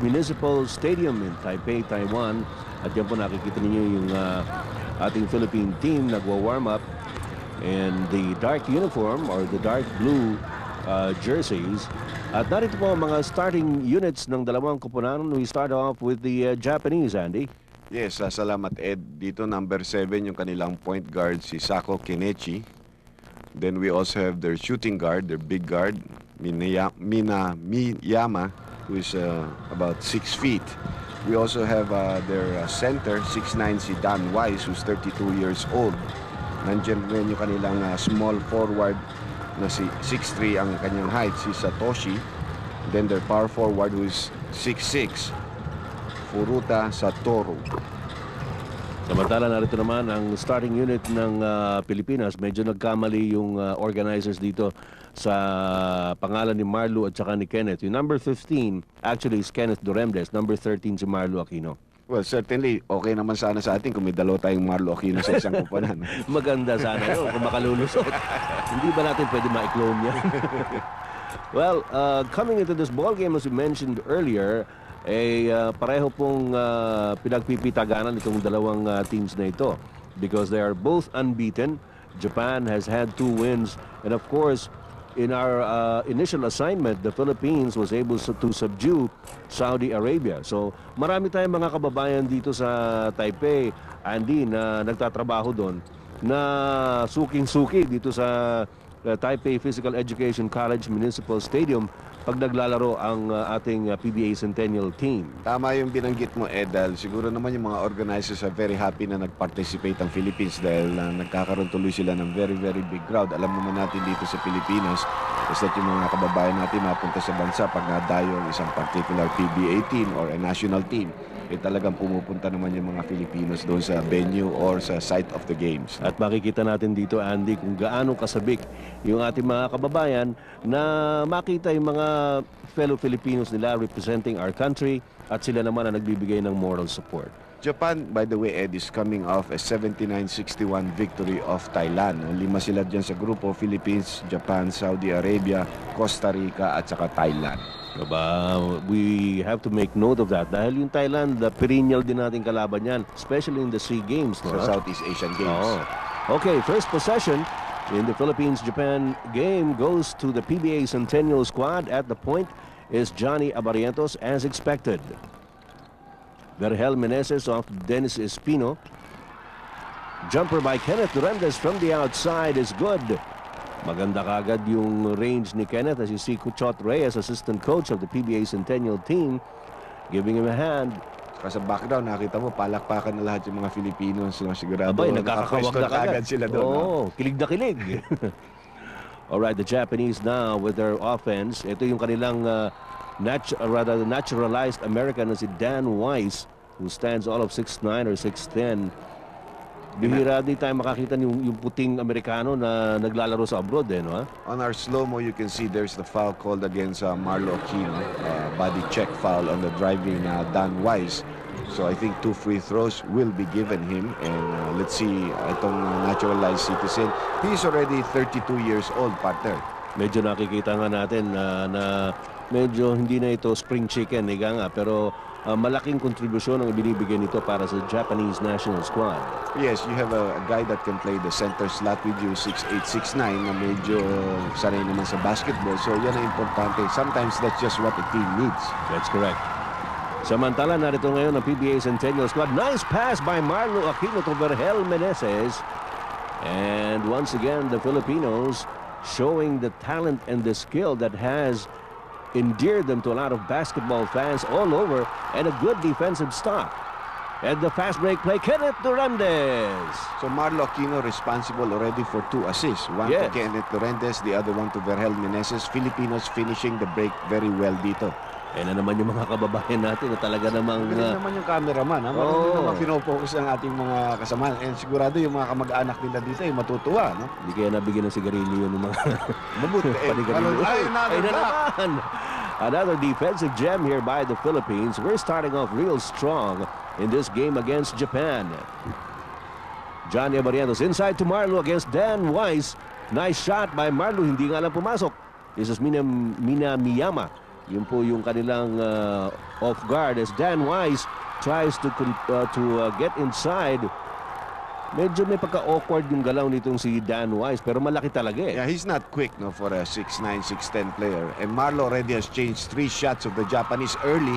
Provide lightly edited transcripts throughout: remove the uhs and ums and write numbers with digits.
Municipal Stadium in Taipei, Taiwan. At yan po nakikita ninyo yung ating Philippine team nagwa-warm up in the dark uniform or the dark blue jerseys. At narito po ang mga starting units ng dalawang koponan. We start off with the Japanese, Andy. Yes, salamat Ed. Dito number 7 yung kanilang point guard si Sako Kenechi. Then we also have their shooting guard, their big guard, Mina Miyama, who is about 6 feet. We also have their center, 6'9", si Dan Wise, who's 32 years old. Nandiyan rin yung kanilang small forward na si 6'3" ang kanyang height, si Satoshi. Then their power forward who is 6'6", Furuta Satoru. Samantala narito naman ang starting unit ng Pilipinas. Medyo nagkamali yung organizers dito sa pangalan ni Marlo at saka ni Kenneth. Yung number 15 actually is Kenneth Duremdes. Number 13 si Marlo Aquino. Well, certainly, okay naman sana sa atin kung may dalawa tayong Marlo Aquino sa isang kuponan. Maganda sana yun kung makalulusot. Hindi ba natin pwede ma-clone yan? Well, coming into this ball game, as we mentioned earlier, pareho pong pinagpipitaganan itong dalawang teams na ito because they are both unbeaten. Japan has had 2 wins, and of course in our initial assignment, the Philippines was able to subdue Saudi Arabia. So marami tayong mga kababayan dito sa Taipei, Andy, na nagtatrabaho doon na suking-suki dito sa Taipei Physical Education College Municipal Stadium pag naglalaro ang ating PBA Centennial team. Tama yung binanggit mo, Ed. Siguro naman yung mga organizers are very happy na nag-participate ang Philippines dahil nagkakaroon tuloy sila ng very, very big crowd. Alam naman natin dito sa Pilipinas, basta yung mga kababayan natin mapunta sa bansa pag nadayo ang isang particular PBA team or a national team, talagang pumupunta naman yung mga Filipinos doon sa venue or sa site of the games. At makikita natin dito, Andy, kung gaano kasabik yung ating mga kababayan na makita yung mga fellow Filipinos nila representing our country at sila naman ang nagbibigay ng moral support. Japan, by the way, Ed, is coming off a 79-61 victory of Thailand. 5 sila dyan sa grupo: Philippines, Japan, Saudi Arabia, Costa Rica at saka Thailand. Diba? We have to make note of that dahil yung Thailand, perennial din natin kalaban yan, especially in the SEA Games. No? Sa Southeast Asian Games. Okay, first possession in the Philippines-Japan game goes to the PBA Centennial squad. At the point is Johnny Abarientos as expected. Vergel Meneses off Dennis Espino. Jumper by Kenneth Duremdes from the outside is good. Maganda kagad yung range ni Kenneth, as you see Kuchot Reyes, assistant coach of the PBA Centennial team, giving him a hand. Sa background, nakita mo, palakpakan na lahat yung mga Filipinos. Sigurado, Abay, nagkakawag na kagad sila doon. Oo, kilig na kilig. Alright, the Japanese now with their offense. Ito yung kanilang naturalized American na si Dan Wise, who stands all of 6'9" or 6'10". Bihira di tayo makakita yung puting Amerikano na naglalaro sa abroad, no? On our slow-mo, you can see there's the foul called against Marlo Aquino. Body check foul on the driving Dan Wise. So I think 2 free throws will be given him. And let's see, itong naturalized citizen, he's already 32 years old, partner. Medyo nakikita nga natin na medyo hindi na ito spring chicken, nga, pero malaking kontribusyon ang ibinibigay nito para sa Japanese national squad. Yes, you have a guy that can play the center slot with you, 6'8", 6'9", na medyo sanay naman sa basketball. So yan ang importante. Sometimes that's just what the team needs. That's correct. Samantala, narito ngayon ang PBA Centennial squad. Nice pass by Marlo Aquino to Vergel Meneses. And once again, the Filipinos showing the talent and the skill that has endeared them to a lot of basketball fans all over, and a good defensive stop. And the fast break play, Kenneth Duremdes. So Marlo Aquino responsible already for 2 assists. One to Kenneth Duremdes, the other one to Vergel Meneses. Filipinos finishing the break very well dito. Eh na naman yung mga kababayan natin na talaga namang... Galing naman yung cameraman. Marunong naman pinofocus ang ating mga kasama. And sigurado yung mga kamag-anak nila dito ay matutuwa, no? Hindi kaya nabigyan ng sigarilyo ng mga... Mabuti. Ay, na naman! Another defensive gem here by the Philippines. We're starting off real strong in this game against Japan. Johnny Abarientos inside to Marlo against Dan Wise. Nice shot by Marlo. Hindi nga lang pumasok. This is Mina Miyama. Yun po yung kanilang off guard as Dan Wise tries to get inside. Medyo may pagka-awkward yung galaw nitong si Dan Wise pero malaki talaga eh. Yeah, he's not quick no for a 6'9", 6'10" player. And Marlo already has changed 3 shots of the Japanese early.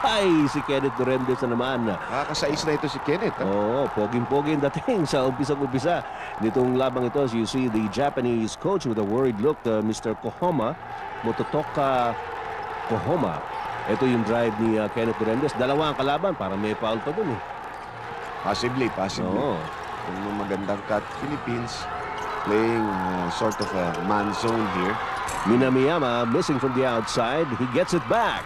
Ay, si Kenneth Duremdes na naman. Nakakasais na ito si Kenneth. Oo, poging-pogi ang dating sa umpisang-umpisa nitong labang ito. As you see the Japanese coach with a worried look, Mr. Kohoma, Mototoka Kohoma. Ito yung drive ni Kenneth Duremdes. Dalawa ang kalaban, para may foul pa dun eh. Possibly. Oo. Yung magandang cut, Philippines playing sort of a man zone here. Minamiyama missing from the outside. He gets it back.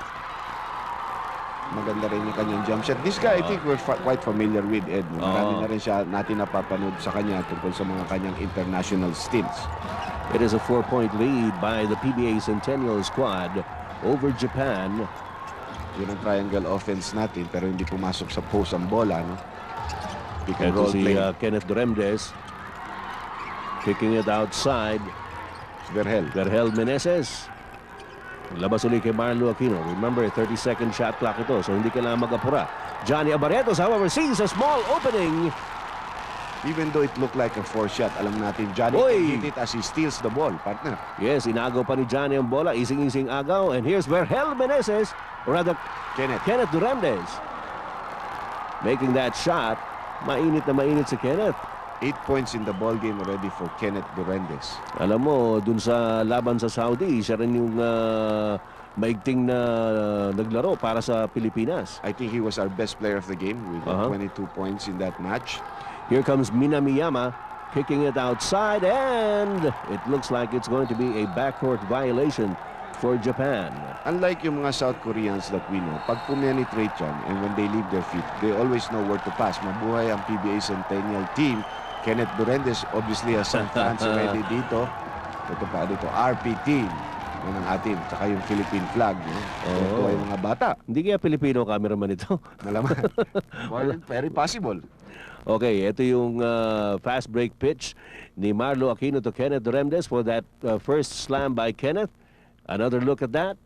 Maganda rin yung kanyang jump shot. This guy, I think we're quite familiar with, Ed. Marami na rin natin napapanood sa kanya tungkol sa mga kanyang international stints. It is a 4-point lead by the PBA Centennial squad over Japan. Yun ang triangle offense natin pero hindi pumasok sa post ang bola. No? Pick and Ito roll si play. Kenneth Duremdes kicking it outside. Vergel Meneses. Labas ulit kay Marlo Aquino. Remember, 30-second shot clock ito, so hindi kailangan mag-apura. Johnny Abarrientos, however, sees a small opening. Even though it looked like a 4 shot, alam natin Johnny can hit it as he steals the ball, partner. Yes, inagaw pa ni Johnny ang bola. Ising-ising agaw. And here's Vergel Meneses, or rather, Kenneth Duremdes. Making that shot. Mainit na mainit si Kenneth. 8 points in the ball game already for Kenneth Duremdes. Alam mo, dun sa laban sa Saudi, siya rin yung maigting na naglaro para sa Pilipinas. I think he was our best player of the game with 22 points in that match. Here comes Minamiyama kicking it outside, and it looks like it's going to be a backcourt violation for Japan. Unlike yung mga South Koreans that we know, pag pumenetrate yan and when they leave their feet, they always know where to pass. Mabuhay ang PBA Centennial team. Kenneth Duremdes obviously has some fans already dito. Ito pa dito, RP team. Yan ang atin. Tsaka yung Philippine flag. No? Ito ay mga bata. Hindi kaya Pilipino cameraman ito. Malaman. Very possible. Okay, ito yung fast break pitch ni Marlo Aquino to Kenneth Duremdes for that first slam by Kenneth. Another look at that.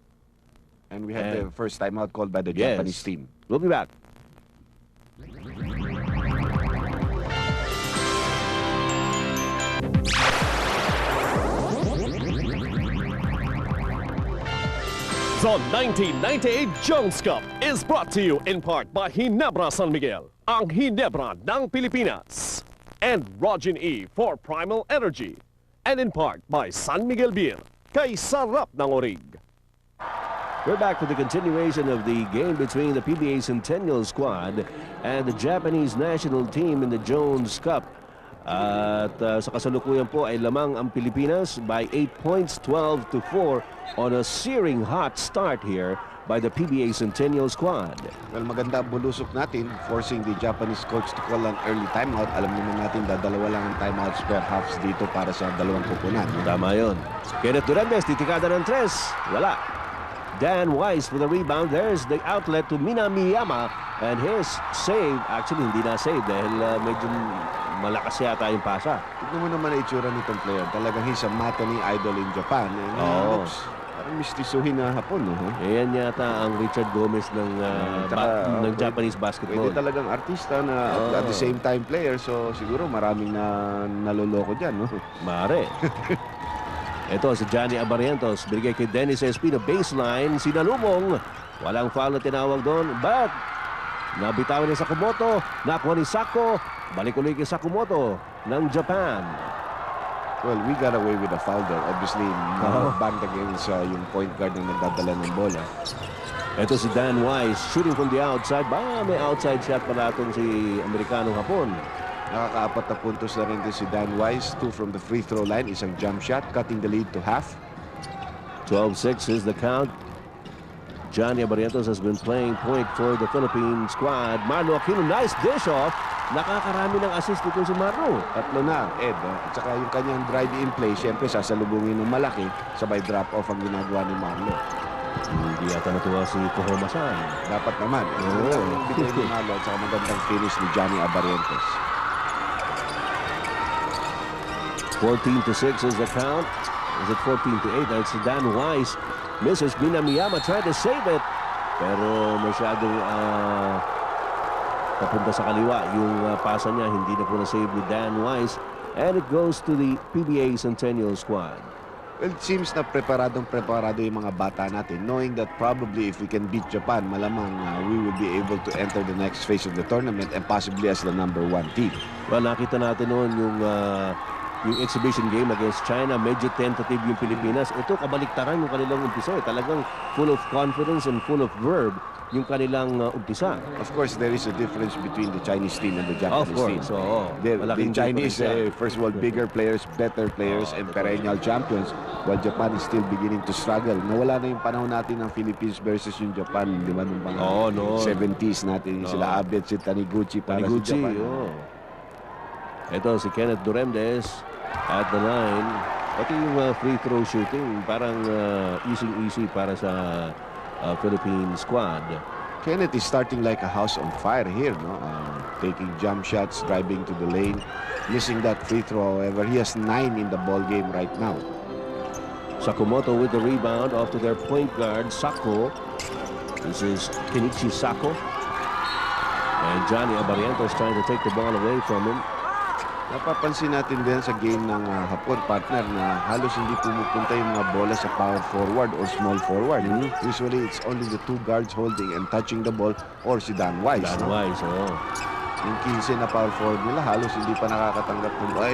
And we have the first timeout called by the Yes. Japanese team. We'll be back. The 1998 Jones Cup is brought to you in part by Ginebra San Miguel, ang Ginebra ng Pilipinas, and Rogin E for Primal Energy, and in part by San Miguel Beer, kay sarap ng orig. We're back to the continuation of the game between the PBA Centennial squad and the Japanese national team in the Jones Cup. At sa kasalukuyan po ay lamang ang Pilipinas by 8 points, 12-4 on a searing hot start here by the PBA Centennial squad. Well, maganda ang bulusok natin, forcing the Japanese coach to call an early timeout. Alam naman natin, dalawa lang ang timeouts per halves dito para sa dalawang kupunan. Tama yun. Kenneth Duremdes, titikada ng 3. Wala. Dan Wise for the rebound. There's the outlet to Minamiyama. And his save, actually hindi na save dahil medyo malakas yata yung pasa. Tignan mo naman ang itsura nitong player. Talagang he's a matinee idol in Japan. And looks parang mistisuhin na hapon. Ayan yata ang Richard Gomez ng, ng Japanese basketball. Pwede talagang artista na at the same time player. So siguro maraming na naloloko dyan. No? Mare. Ito si Johnny Abarrientos. Binigay kay Dennis Espino. Baseline. Sinalubong. Walang foul na tinawag doon. But nabitawan ni Sakamoto. Nakuha ni Sako. Balik ulit kay Sakamoto ng Japan. Well, we got away with a foul there. Obviously, banned against yung point guard na nagdadala ng bola. Ito si Dan Wise shooting from the outside. May outside shot pala itong si Amerikanong Hapon. Nakaka-4 na puntos na rin din si Dan Wise. 2 from the free throw line. Isang jump shot, cutting the lead to half. 12-6 is the count. Johnny Abarrientos has been playing point for the Philippine squad. Marlo Aquino, nice dish off. Nakakarami ng assist dito si Marlo. 3 na, Ed. At saka yung kanyang drive-in play, siyempre sasalubungin ng malaki. Sabay drop-off ang ginagawa ni Marlo. Hindi yata natuwa si Kohoma-san. Dapat naman. Yung bigay ni Marlo at saka magandang finish ni Johnny Abarrientos. 14-6 is the count. Is it 14-8? That's Dan Wise Misses. Minamiyama tried to save it. Pero masyadong papunta sa kaliwa. Yung pasa niya, hindi na po na-save ni Dan Wise. And it goes to the PBA Centennial squad. Well, it seems na preparado yung mga bata natin, knowing that probably if we can beat Japan, malamang we will be able to enter the next phase of the tournament and possibly as the #1 team. Well, nakita natin noon yung exhibition game against China, medyo tentative yung Pilipinas. Ito, kabaliktaran yung kanilang umpisa. Talagang full of confidence and full of verb yung kanilang umpisa. Of course, there is a difference between the Chinese team and the Japanese team. Oo. The Malaking Chinese, diferensya. first of all, bigger players, better players, and perennial champions, while Japan is still beginning to struggle. Nawala na yung panahon natin ng Philippines versus yung Japan, di ba? Nung mga Oo, no. 70s natin, sila Abet, si Taniguchi para Taniguchi, sa Japan. Ito si Kenneth Duremdes at the line. Pati yung free throw shooting, parang easy para sa Philippine squad. Kenneth is starting like a house on fire here, no? Taking jump shots, driving to the lane, missing that free throw. However, he has 9 in the ball game right now. Sakamoto with the rebound off to their point guard, Sako. This is Kenichi Sako. And Johnny Abarientos trying to take the ball away from him. Napapansin natin din sa game ng Hapon, partner, na halos hindi pumupunta yung mga bola sa power forward or small forward. Usually, it's only the 2 guards holding and touching the ball or si Dan Wise. Dan Wise, Yung 15 na power forward nila, halos hindi pa nakakatanggap ng bola.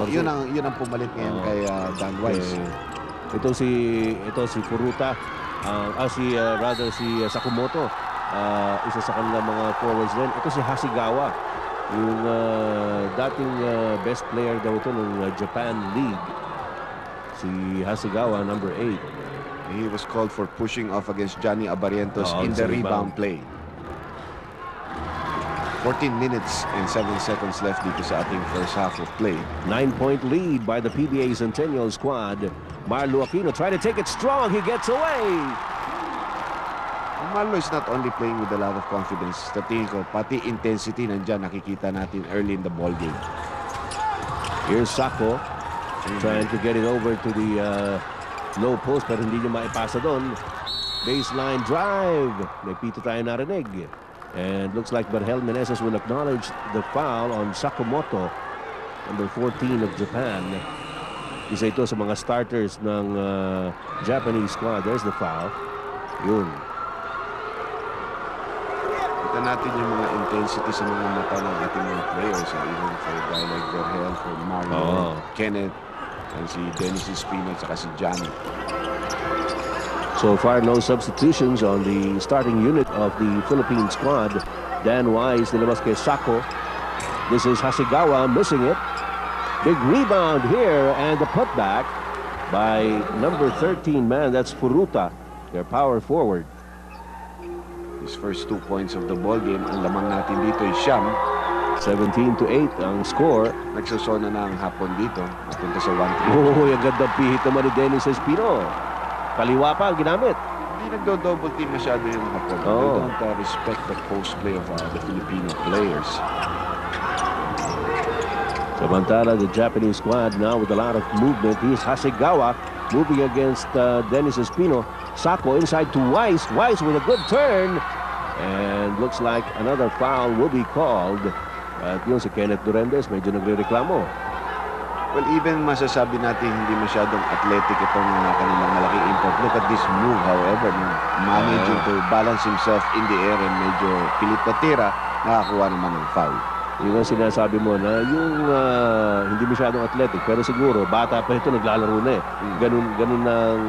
Yun ang pumalit ngayon kay Dan Wise. Ito si Furuta, si Sakamoto. Isa sa kanilang mga forwards din. Ito si Hasegawa, yung dating best player daw ito ng Japan League. Si Hasegawa, number 8. He was called for pushing off against Johnny Abarientos in the rebound play. 14 minutes and 7 seconds left dito sa ating first half of play. 9-point lead by the PBA Centennial squad. Marlo Aquino trying to take it strong. He gets away. Marlo is not only playing with a lot of confidence. Sa tingin ko, pati intensity nandyan nakikita natin early in the ball game. Here's Sako trying to get it over to the low post pero hindi niya maipasa doon. Baseline drive. May pito tayo narinig. And looks like Berhel Meneses will acknowledge the foul on Sakamoto, number 14 of Japan. Isa ito sa mga starters ng Japanese squad. There's the foul. Yun. Kita natin yung mga intensity sa mga mata ng ating mga players. Even for a guy like Berhel, for Marlo, Kenneth, and si Dennis Espino, at saka si Johnny. So far, no substitutions on the starting unit of the Philippine squad. Dan Wise, nilabas kay Sako. This is Hasegawa missing it. Big rebound here and the putback by number 13 man. That's Furuta, their power forward. His first 2 points of the ball game, ang lamang natin dito ay siyam. 17-8 ang score. Nagsosona na ang Hapon dito. Napunta sa 1-3. Oh, yung ganda pihit naman ni Dennis Espino. Kaliwa pa ang ginamit. Hindi nagdo-double team masyado yung Hapon. Oh. They don't respect the post play of the Filipino players. Samantala, the Japanese squad now with a lot of movement. Here's Hasegawa moving against Dennis Espino. Sako inside to Wise. Wise with a good turn. And looks like another foul will be called. At yun si Kenneth Duremdes, medyo nagre-reklamo. Well, even masasabi natin hindi masyadong athletic itong kanilang malaking impact. Look at this move, however, managing to balance himself in the air and medyo pilit na tira, nakakuha naman ng foul. Yung ang sinasabi mo na yung hindi masyadong athletic, pero siguro bata pa ito, naglalaro na eh. Ganun ang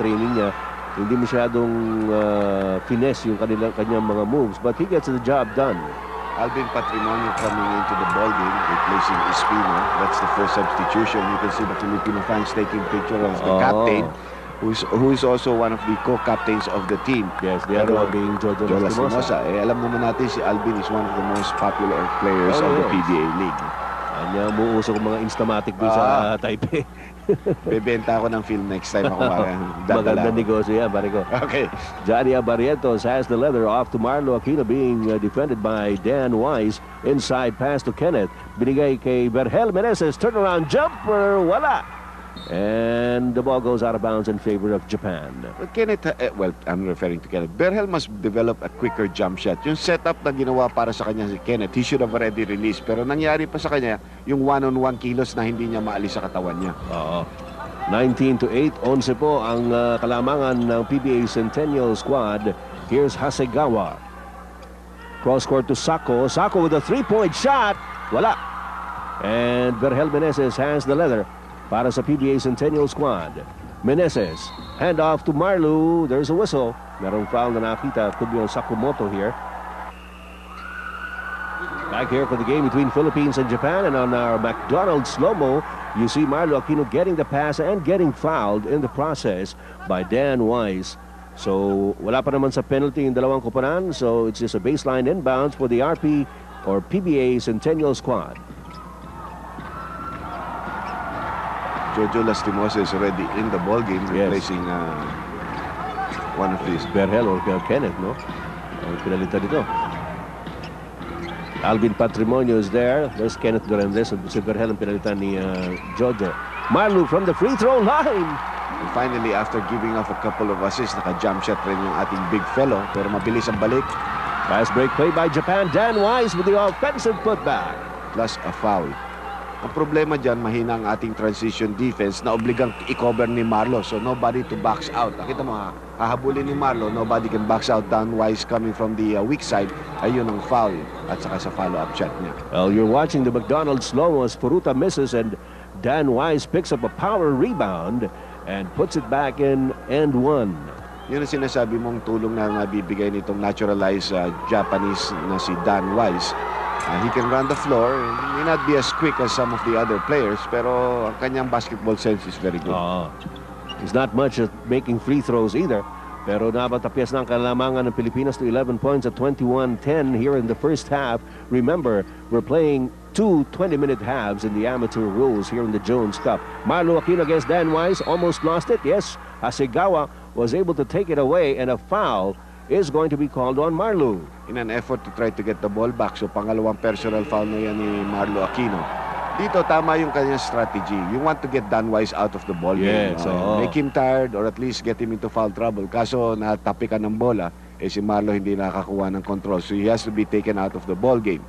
training niya. Hindi masyadong finesse yung kanyang mga moves, but he gets the job done. Alvin Patrimonio coming into the ball game, replacing Espino. That's the first substitution. You can see the Filipino fans taking picture of the captain, who is also one of the co-captains of the team. Yes, the other one being Jojo Lastimosa. Alam naman natin si Alvin is one of the most popular players of the PBA League. Kanya umuusok mga Instamatic doon sa Taipei. Bebenta ako ng film next time ako. Maganda negosyo yan, pare ko. Okay. Johnny Abarientos has the leather off to Marlo Aquino, being defended by Dan Wise. Inside pass to Kenneth. Binigay kay Berhel Meneses. Turnaround jumper. Wala. And the ball goes out of bounds in favor of Japan. But Kenneth, well, I'm referring to Kenneth. Berhel must develop a quicker jump shot. Yung setup na ginawa para sa kanya si Kenneth, he should have already released. Pero nangyari pa sa kanya, yung 1-on-1 kilos na hindi niya maalis sa katawan niya. Oo. 19-8, 11 po ang kalamangan ng PBA Centennial squad. Here's Hasegawa. Cross court to Sako. Sako with a 3-point shot. Wala. And Berhel Meneses has the leather para sa PBA Centennial squad. Meneses, hand off to Marlu. There's a whistle. Merong foul na nakita. Could be on Sakamoto here. Back here for the game between Philippines and Japan. And on our McDonald's slow-mo, you see Marlo Aquino getting the pass and getting fouled in the process by Dan Wise. So, wala pa naman sa penalty yung dalawang koponan. So, it's just a baseline inbounds for the RP or PBA Centennial squad. Jojo Lastimosa is already in the ball game, Yes. replacing one of these. Berhel or Kenneth, no? Ang pinalitan dito. Alvin Patrimonio is there. There's Kenneth Durandes. Si Berhel ang pinalitan ni Jojo. Marlu from the free throw line. And finally, after giving off a couple of assists, naka-jump shot rin yung ating big fellow. Pero mabilis ang balik. Fast break play by Japan. Dan Wise with the offensive putback. Plus a foul. Ang problema dyan, mahina ang ating transition defense na obligang i-cover ni Marlo. So nobody to box out. Nakita mo ha, hahabulin ni Marlo, nobody can box out. Dan Wise coming from the weak side. Ayun ang foul. At saka sa follow-up shot niya. Well, you're watching the McDonald's slow as Furuta misses and Dan Wise picks up a power rebound and puts it back in and one. Yun ang sinasabi mong tulong na nabibigay nitong naturalized Japanese na si Dan Wise. He can run the floor. He may not be as quick as some of the other players, pero ang kanyang basketball sense is very good. He's not much at making free throws either. Pero napatapyas na ang kalamangan ng Pilipinas to 11 points at 21-10 here in the first half. Remember, we're playing 2 20-minute halves in the amateur rules here in the Jones Cup. Marlo Aquino against Dan Wise, almost lost it. Yes, Hasegawa was able to take it away and a foul is going to be called on Marlo. In an effort to try to get the ball back, so pangalawang personal foul na yan ni Marlo Aquino. Dito, tama yung kanyang strategy. You want to get Dan Wise out of the ball game. Yes, oo. Make him tired or at least get him into foul trouble. Kaso natapi ka ng bola, si Marlo hindi nakakuha ng control. So he has to be taken out of the ball game.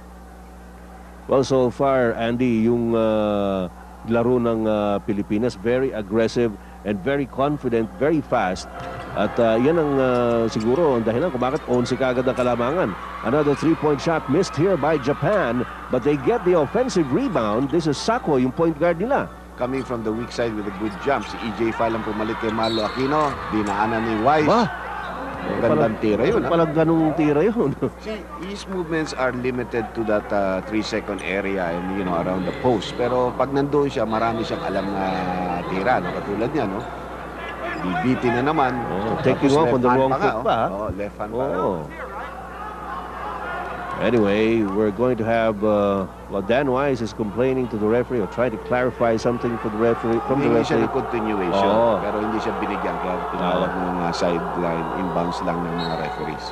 Well, so far, Andy, yung laro ng Pilipinas, very aggressive and very confident, very fast. At yan ang siguro ang dahilan kung bakit 11 kaagad ang kalamangan. Another 3-point shot missed here by Japan, but they get the offensive rebound. This is Sako, yung point guard nila. Coming from the weak side with a good jump, si EJ Fall ang pumalit kay Marlo Aquino. Dinaanan ni Wise. Gandang tira yun. Palang ganung tira yun. See, his movements are limited to that 3-second area and around the post. Pero pag nandoon siya, marami siyang alam na tira, no? Katulad niya, no? Bibitin na naman. Taking off on the wrong foot pa. Left hand pa. Anyway, we're going to have Dan Wise is complaining to the referee or trying to clarify something for the referee from the Hindi siya referee. ng continuation, pero hindi siya binigyan. Kaya tinawag ng mga sideline, inbounds lang ng mga referees.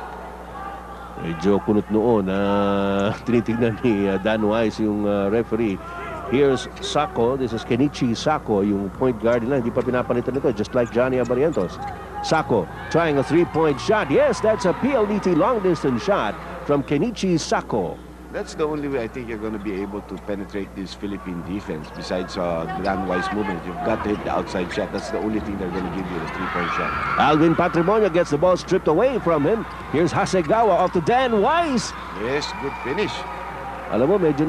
Medyo kunot noon na tinitignan ni Dan Wise yung referee. Here's Sako. This is Kenichi Sako, yung point guard nila. Hindi pa pinapalitan nito, just like Johnny Abarientos. Sako trying a 3-point shot. Yes, that's a PLDT long-distance shot from Kenichi Sako. That's the only way I think you're going to be able to penetrate this Philippine defense. Besides Dan Wise movement, you've got to hit the outside shot. That's the only thing they're going to give you, the 3-point shot. Alvin Patrimonio gets the ball stripped away from him. Here's Hasegawa off to Dan Wise. Yes, good finish. Alam mo, medyo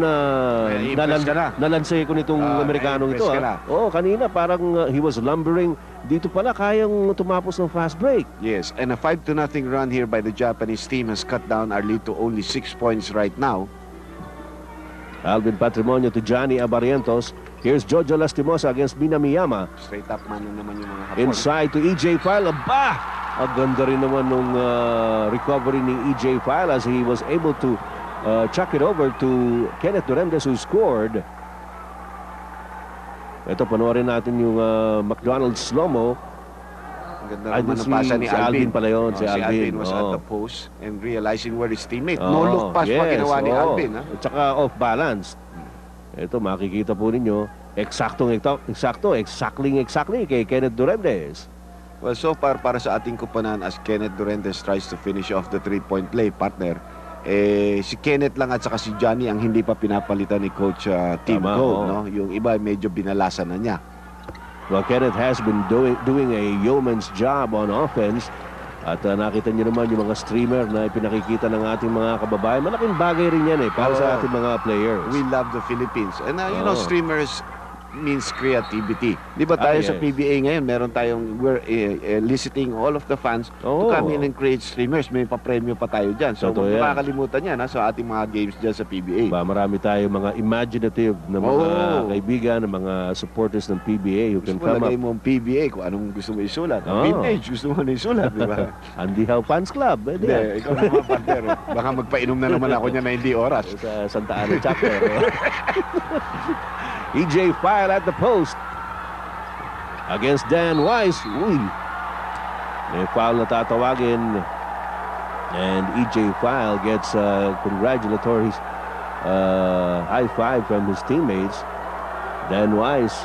Impress ka na. nalansay ko nitong Amerikanong ito. Impress ka na. Kanina parang he was lumbering. Dito pala kayang tumapos ng fast break. Yes, and a 5-0 run here by the Japanese team has cut down our lead to only 6 points right now. Alvin Patrimonio to Johnny Abarientos. Here's Jojo Lastimosa against Minamiyama. Straight up man na naman yung mga Hapon. Inside to EJ File. Aba! Ang ganda rin naman nung recovery ni EJ File as he was able to chuck it over to Kenneth Durandes who scored. Ito, panoorin natin yung McDonald's slow-mo. Ang ganda naman ng pasa ni si Alvin pala yun. Si Alvin was at the post and realizing where his teammate. No look pass pa ginawa ni Alvin. At saka off-balance. Ito, makikita po ninyo. exactly kay Kenneth Duremdes. Well, so far, para sa ating kupanan, as Kenneth Durentes tries to finish off the three-point play, partner, si Kenneth lang at saka si Johnny ang hindi pa pinapalitan ni Coach Tim Tama, Cole, oo. no? Yung iba medyo binalasan na niya. Well, Kenneth has been doing a yeoman's job on offense. At nakita niyo naman yung mga streamer na pinakikita ng ating mga kababayan. Malaking bagay rin yan para sa Oo. ating mga players. We love the Philippines. And you know, Oo. streamers means creativity. Di ba tayo sa yes. PBA ngayon, meron tayong, we're eliciting all of the fans Oo. to come in and create streamers. May pa-premyo pa tayo dyan. So, Totoo huwag yan. makakalimutan yan sa ating mga games dyan sa PBA. Marami tayong mga imaginative na mga Oo. kaibigan, na mga supporters ng PBA who can Gusto mo come lagay up. mo ang PBA kung anong gusto mo isulat. Oo. Vintage, gusto mo na isulat, di ba? Andy Howe Fans Club. Pwede yan. Hindi, ikaw naman, partner. Baka magpainom na naman ako niya na hindi oras. Sa Santa Ana Chapter. EJ File at the post. Against Dan Weiss. Uy. May foul na tatawagin. And EJ File gets congratulatory high five from his teammates. Dan Weiss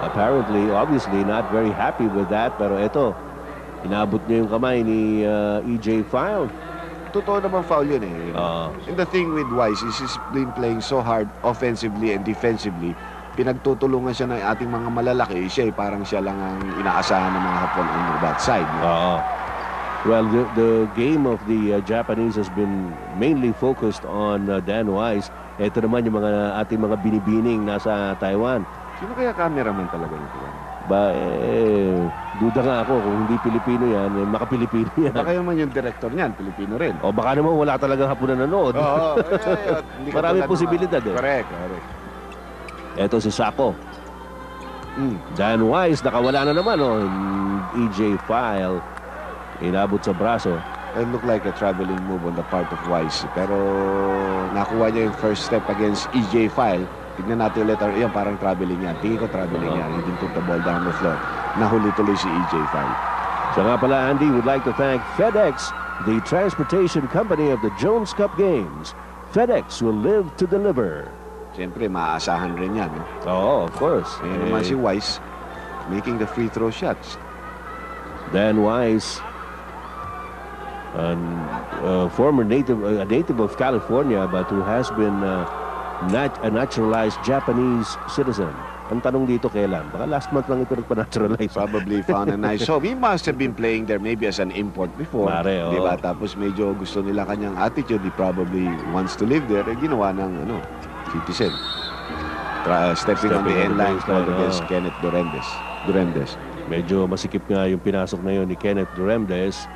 apparently, obviously not very happy with that. Pero ito, inabot niya yung kamay ni EJ File. Totoo naman foul yun eh. And the thing with Wise is he's been playing so hard offensively and defensively. Pinagtutulungan siya ng ating mga malalaki. Parang siya lang ang inaasahan ng mga Hapon on that side. Well, the game of the Japanese has been mainly focused on Dan Weiss. Ito naman yung mga ating mga binibining nasa Taiwan. Sino kaya cameraman talaga nito? Duda nga ako kung hindi Pilipino yan, maka-Pilipino yan. Baka naman yung director niyan, Pilipino rin. O baka naman wala talagang Hapon na nanood. Oo. Maraming posibilidad eh. Correct. Ito si Sako. Dan Weiss, nakawala na naman. EJ File, inabot sa braso. It looked like a traveling move on the part of Wise. Pero nakuha niya yung first step against EJ File. Tignan natin ulit. Yan, parang traveling yan. Tingin ko traveling yan. He didn't took the ball down the floor. Nahuli tuloy si EJ File. So nga pala, Andy, would like to thank FedEx, the transportation company of the Jones Cup Games. FedEx will live to deliver. Siyempre, maaasahan rin yan. No? Oh, of course. Ngayon naman si Wise making the free throw shots. Dan Weiss, a former native of California, but who has been a naturalized Japanese citizen. Ang tanong dito kailan? Baka last month lang ito nagpa-naturalize. Probably found a nice home. He must have been playing there maybe as an import before. Mare, Di ba? Tapos medyo gusto nila kanyang attitude. He probably wants to live there. Ginawa ng citizen. Stepping on the end line against Kenneth Duremdes. Medyo masikip nga yung pinasok na yun ni Kenneth Duremdes.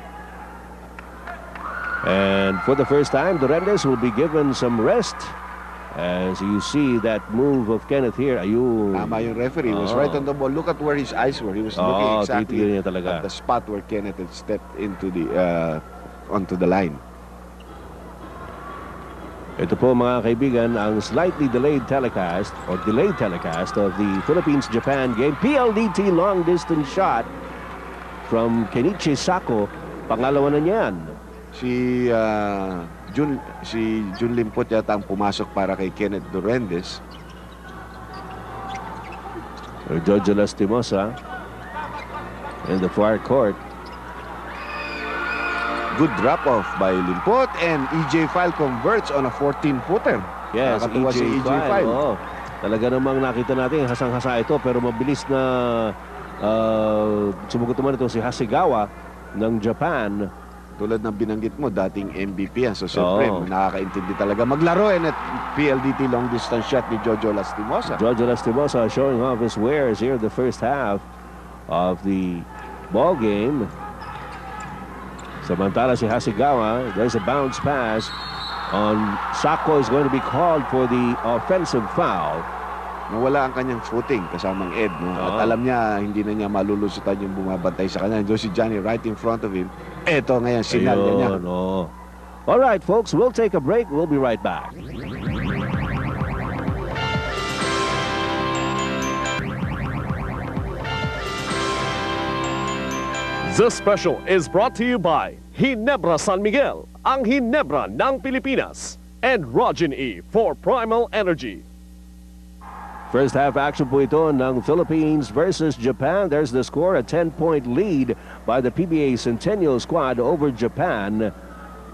And for the first time, Duremdes will be given some rest. As you see that move of Kenneth here, Tama yung referee. He was right on the ball. Look at where his eyes were. He was looking exactly titigil niya talaga. at the spot where Kenneth had stepped into the onto the line. Ito po mga kaibigan, ang slightly delayed telecast of the Philippines-Japan game. PLDT long distance shot from Kenichi Sako. Pangalawa na niyan. Si Jun Limpot yata ang pumasok para kay Kenneth Duremdes. Jojo Lastimosa in the far court. Good drop-off by Limpot and EJ File converts on a 14-footer. Yes, Nakakatuwa si EJ File. Talaga namang nakita natin hasang-hasa ito pero mabilis na sumugot naman ito si Hasegawa ng Japan. Tulad ng binanggit mo, dating MVP yan. So, siyempre, nakakaintindi talaga maglaro. And at PLDT long distance shot ni Jojo Lastimosa. Jojo Lastimosa showing off his wares here the first half of the ball game. Samantala si Hasegawa, there's a bounce pass on Sako is going to be called for the offensive foul. Nawala ang kanyang footing kasamang Ed. No? At alam niya, hindi na niya malulusutan yung bumabantay sa kanya. Doon si Johnny right in front of him. Eto ngayon, sinal niya. All right, folks, we'll take a break. We'll be right back. This special is brought to you by Ginebra San Miguel, ang Ginebra ng Pilipinas, and Rogin E for Primal Energy. First half action po ito ng Philippines versus Japan. There's the score, a 10-point lead by the PBA Centennial squad over Japan.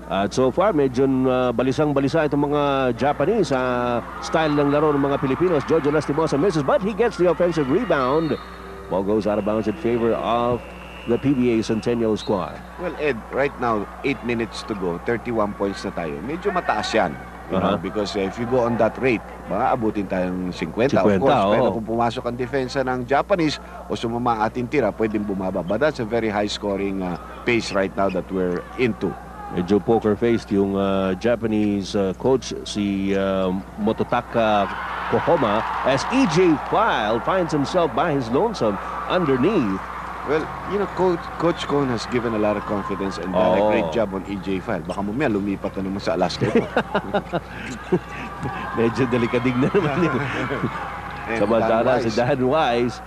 At so far, medyo balisang-balisa itong mga Japanese sa style ng laro ng mga Pilipinos. Jojo Lastimosa misses, but he gets the offensive rebound. Ball goes out of bounds in favor of the PBA Centennial squad. Well, Ed, right now, 8 minutes to go, 31 points na tayo. Medyo mataas yan. You know, because if you go on that rate, baka abutin tayong 50, of 50, course. Pero oo. kung pumasok ang depensa ng Japanese o sumama ang ating tira, pwedeng bumaba. But that's a very high-scoring pace right now that we're into. Medyo poker-faced yung Japanese coach, si Mototaka Kohoma, as EJ File finds himself by his lonesome underneath. Well, you know, Coach Cohn has given a lot of confidence and done a great job on EJ File. Baka mamaya lumipat na naman sa Alaska ito. Medyo delikadig na naman yun. Samantala si Dan Wise.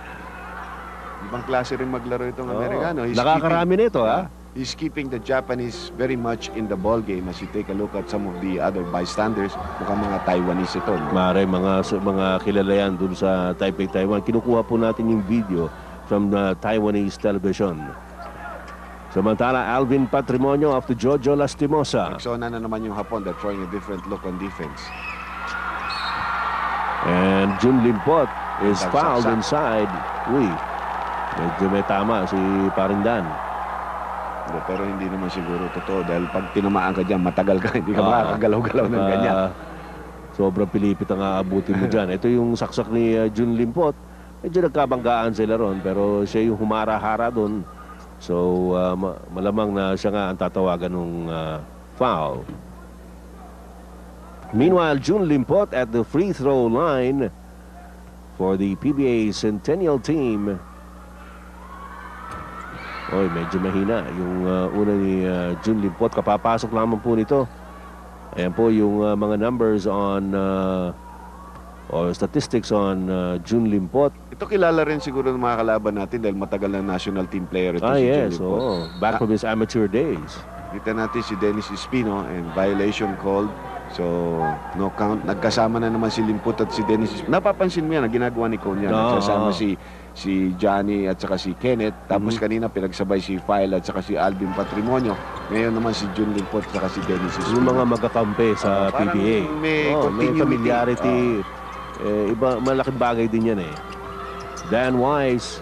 Ibang klase rin maglaro itong Amerikano. Nakakarami nito, ha? He's keeping the Japanese very much in the ball game. As you take a look at some of the other bystanders, mukhang mga Taiwanese ito. No? Mare, mga kilala yan dun sa Taipei, Taiwan. Kinukuha po natin yung video from the Taiwanese television. Samantala, Alvin Patrimonio of the Jojo Lastimosa. Nagsona na naman yung Hapon. They're throwing a different look on defense. And Jun Limpot is Saksak. fouled inside. Uy, medyo may tama si Parindan. Pero hindi naman siguro totoo dahil pag tinamaan ka dyan, matagal ka, hindi ka makakagalaw-galaw ng ganyan. Sobrang pilipit ang aabutin mo dyan. Ito yung saksak ni Jun Limpot. Medyo nagkabanggaan sila ron, pero siya yung humara-hara doon. So, malamang na siya nga ang tatawagan ng foul. Meanwhile, Jun Limpot at the free throw line for the PBA Centennial team. Oy, medyo mahina yung una ni Jun Limpot. Kapapasok lamang po nito. Ayan po yung mga numbers on or statistics on Jun Limpot. Ito kilala rin siguro ng mga kalaban natin dahil matagal na national team player ito si Yes, Jun Limpot. back from his amateur days. Kita natin si Dennis Espino and violation called. So, no count. Nagkasama na naman si Limpot at si Dennis Espino. Napapansin mo yan, ang ginagawa ni Cone yan. Nagsasama si Johnny at saka si Kenneth. Tapos kanina pinagsabay si File at saka si Alvin Patrimonio. Ngayon naman si Jun Limpot at saka si Dennis Espino. Yung mga magkakampi sa parang PBA. may May continuity. familiarity. Iba, malaking bagay din yan eh. Dan Wise.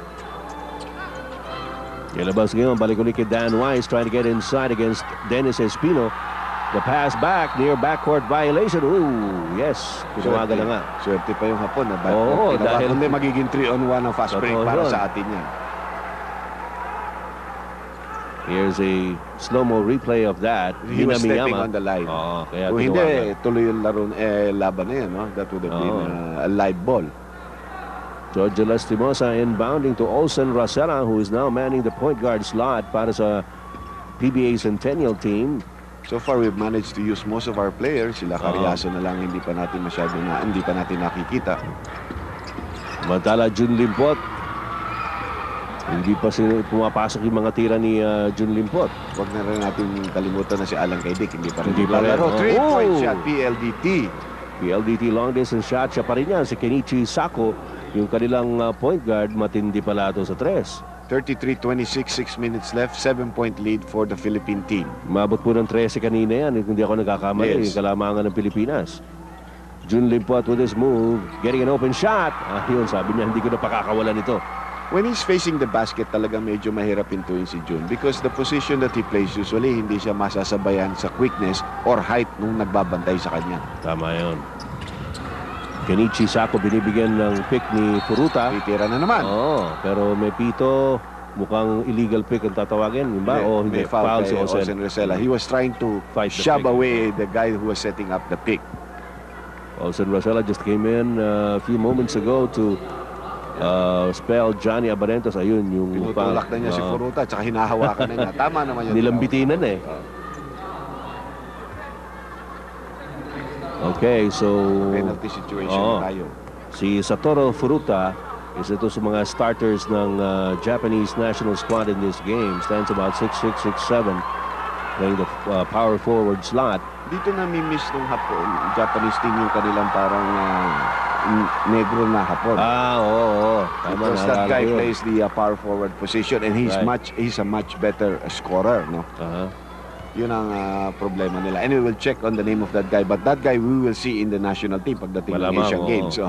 Ilabas ngayon, balik ulit kay Dan Wise trying to get inside against Dennis Espino. The pass back near backcourt violation. Ooh, yes. Pinawagan na nga. Swerte pa yung Hapon. Oo, dahil- Kundi magiging 3-on-1 ang fast break Totoo para yun. sa atin yan. Here's a slow-mo replay of that. He was stepping Minamiyama. on the line. Oo, kaya Kung hindi, tinawagan. tuloy yung laro, laban na yan. No? That would have been a live ball. Jojo Lastimosa inbounding to Olsen Rosella, who is now manning the point guard slot para sa PBA Centennial team. So far, we've managed to use most of our players. Sila Cariaso na lang, hindi pa natin nakikita. Mantala Jun Limpot. Hindi pa pumapasok yung mga tira ni Jun Limpot. Huwag na rin natin kalimutan na si Alan Kaidik. Hindi pa rin Hindi pa rin. naglalaro. 3-point Oh! shot, PLDT. PLDT long distance shot. Siya pa rin yan. Si Kenichi Sako, yung kanilang point guard, matindi pala ito sa 3. 33-26, 6 minutes left. 7-point lead for the Philippine team. Mabot po ng 13 kanina yan. Kung di ako nagkakamali, Yes. yung kalamangan ng Pilipinas. Jun Limpot with his move, getting an open shot. Yun, sabi niya, hindi ko na pakakawalan ito. When he's facing the basket, talaga medyo mahirap pintuin si Jun because the position that he plays usually hindi siya masasabayan sa quickness or height nung nagbabantay sa kanya. Tama yun. Kenichi Sako binibigyan ng pick ni Furuta. Titira na naman. Pero may pito. Mukhang illegal pick ang tatawagin. Yun ba? O hindi? May foul si kay Olsen. Olsen Rosella. He was trying to Fight the shove pick. away the guy who was setting up the pick. Olsen Rosella just came in a few moments ago to spell Johnny Abarentos. Ayun, yung Pinutulak na niya si Furuta tsaka hinahawakan na niya. Tama naman yun. nilambitinan eh. Okay, so Penalty situation tayo. si Satoru Furuta is ito sa mga starters ng Japanese national squad in this game. Stands about 6'6", 6'7", playing the power forward slot. Dito na mi-miss nung Hapon, Japanese team yung kanilang parang negro na Hapon. Oo. Tama, Because that naalala guy ko yun. plays the power forward position and he's Right. a much better scorer, no? Yun ang problema nila. Anyway, we'll check on the name of that guy. But that guy we will see in the national team pagdating ng Malamang, Asian oo. Games. So,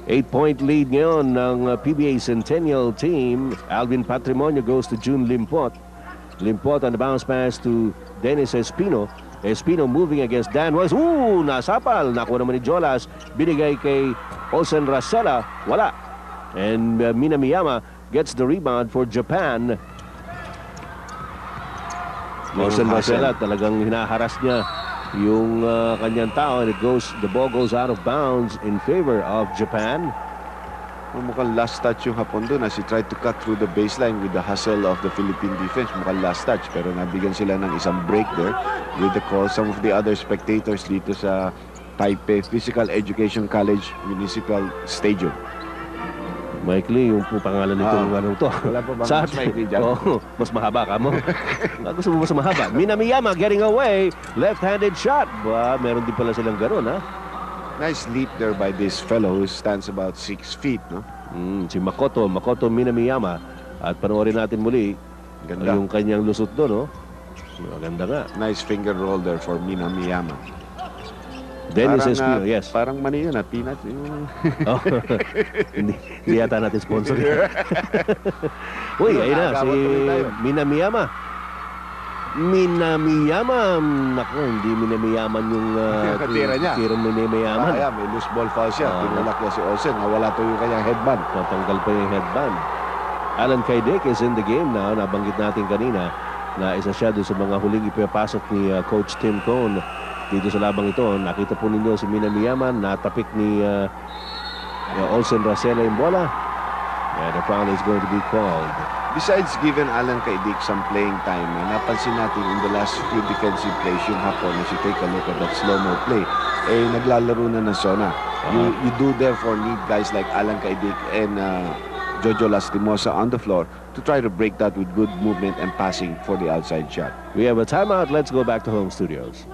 8-point lead ngayon ng PBA Centennial team. Alvin Patrimonio goes to June Limpot. Limpot on the bounce pass to Dennis Espino. Espino moving against Dan Wise. Nasapal. Nakuha naman ni Jolas. Binigay kay Olsen Rasela. Wala. And Minamiyama gets the rebound for Japan. Olsen Rasela talagang hinaharas niya yung kanyang tao, and the ball goes out of bounds in favor of Japan. mukhang last touch yung Hapon doon as he tried to cut through the baseline with the hustle of the Philippine defense. Mukhang last touch, pero nabigyan sila ng isang break there with the call. Some of the other spectators dito sa Taipei Physical Education College Municipal Stadium. Maikli yung pangalan nitong anong to. Wala pa bang mas maikli dyan? Oo, mas mahaba ka mo. Gusto mo mas mahaba. Minamiyama getting away. Left-handed shot. Meron din pala silang gano'n, ha? Nice leap there by this fellow who stands about 6 feet, no? Si Makoto Minamiyama. At panoorin natin muli Ganda. yung kanyang lusot doon, no? Maganda nga. Nice finger roll there for Minamiyama. Dennis Espino, yes. Parang mani yun, peanuts. Oh, hindi yata natin sponsor. Uy, ayun na, si Minamiyama. Naku, hindi Minamiyaman yung Tira niya. tirang Minamiyaman. May loose ball foul siya. Tinulak niya si Olsen. Nawala to yung kanyang headband. Natanggal pa yung headband. Alan Kaidek is in the game now. Nabanggit natin kanina na isa siya doon sa mga huling ipapasok ni Coach Tim Cone dito sa labang ito. Nakita po ninyo si Minamiyama. Natapik ni Olsen Rasela yung bola. And the foul is going to be called. Besides giving Alan Kaidek some playing time, napansin natin in the last few defensive plays yung Hapon, as you take a look at that slow-mo play, naglalaro na ng zona. You do therefore need guys like Alan Kaidek and Jojo Lastimosa on the floor to try to break that with good movement and passing for the outside shot. We have a timeout. Let's go back to home studios.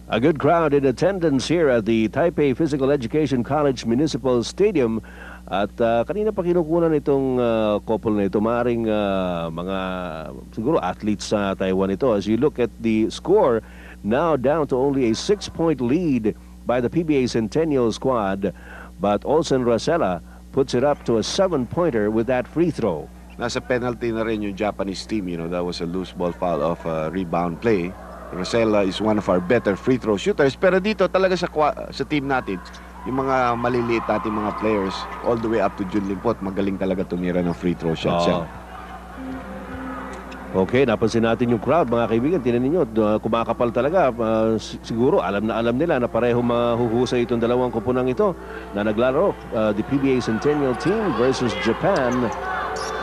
A good crowd in attendance here at the Taipei Physical Education College Municipal Stadium. At kanina pa kinukunan itong couple na ito. Maaaring mga siguro athletes sa Taiwan ito. As you look at the score, now down to only a 6-point lead by the PBA Centennial squad. But Olsen Rasela puts it up to a 7-pointer with that free throw. Nasa penalty na rin yung Japanese team. You know, that was a loose ball foul of rebound play. Rasela is one of our better free throw shooters. Pero dito talaga sa team natin, yung mga maliliit natin mga players, all the way up to Jun Limpot, magaling talaga tumira ng free throw shots yan. Okay, napansin natin yung crowd, mga kaibigan. Tinan ninyo, kumakapal talaga. Siguro, alam nila na pareho mahuhusay itong dalawang kupunang ito na naglalaro. The PBA Centennial team versus Japan.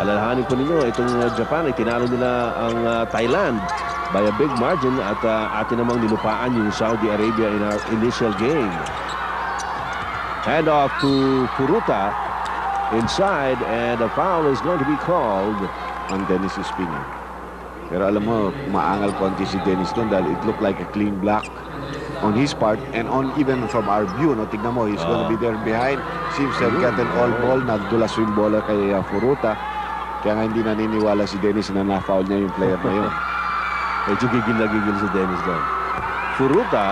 Alalahanin po ninyo, itong Japan ay tinalo nila ang Thailand by a big margin at atin namang nilupaan yung Saudi Arabia in our initial game. Hand off to Furuta inside, and a foul is going to be called on Dennis Espino. Pero alam mo, maangal konti si Dennis doon dahil it looked like a clean block on his part and on even from our view. No, tignan mo, he's gonna be there behind. Seems to have gotten all ball. Nagdulas yung bola kay Furuta. Kaya nga hindi naniniwala si Dennis na na-foul niya yung player na yun. Medyo gigil na gigil si Dennis doon. Furuta,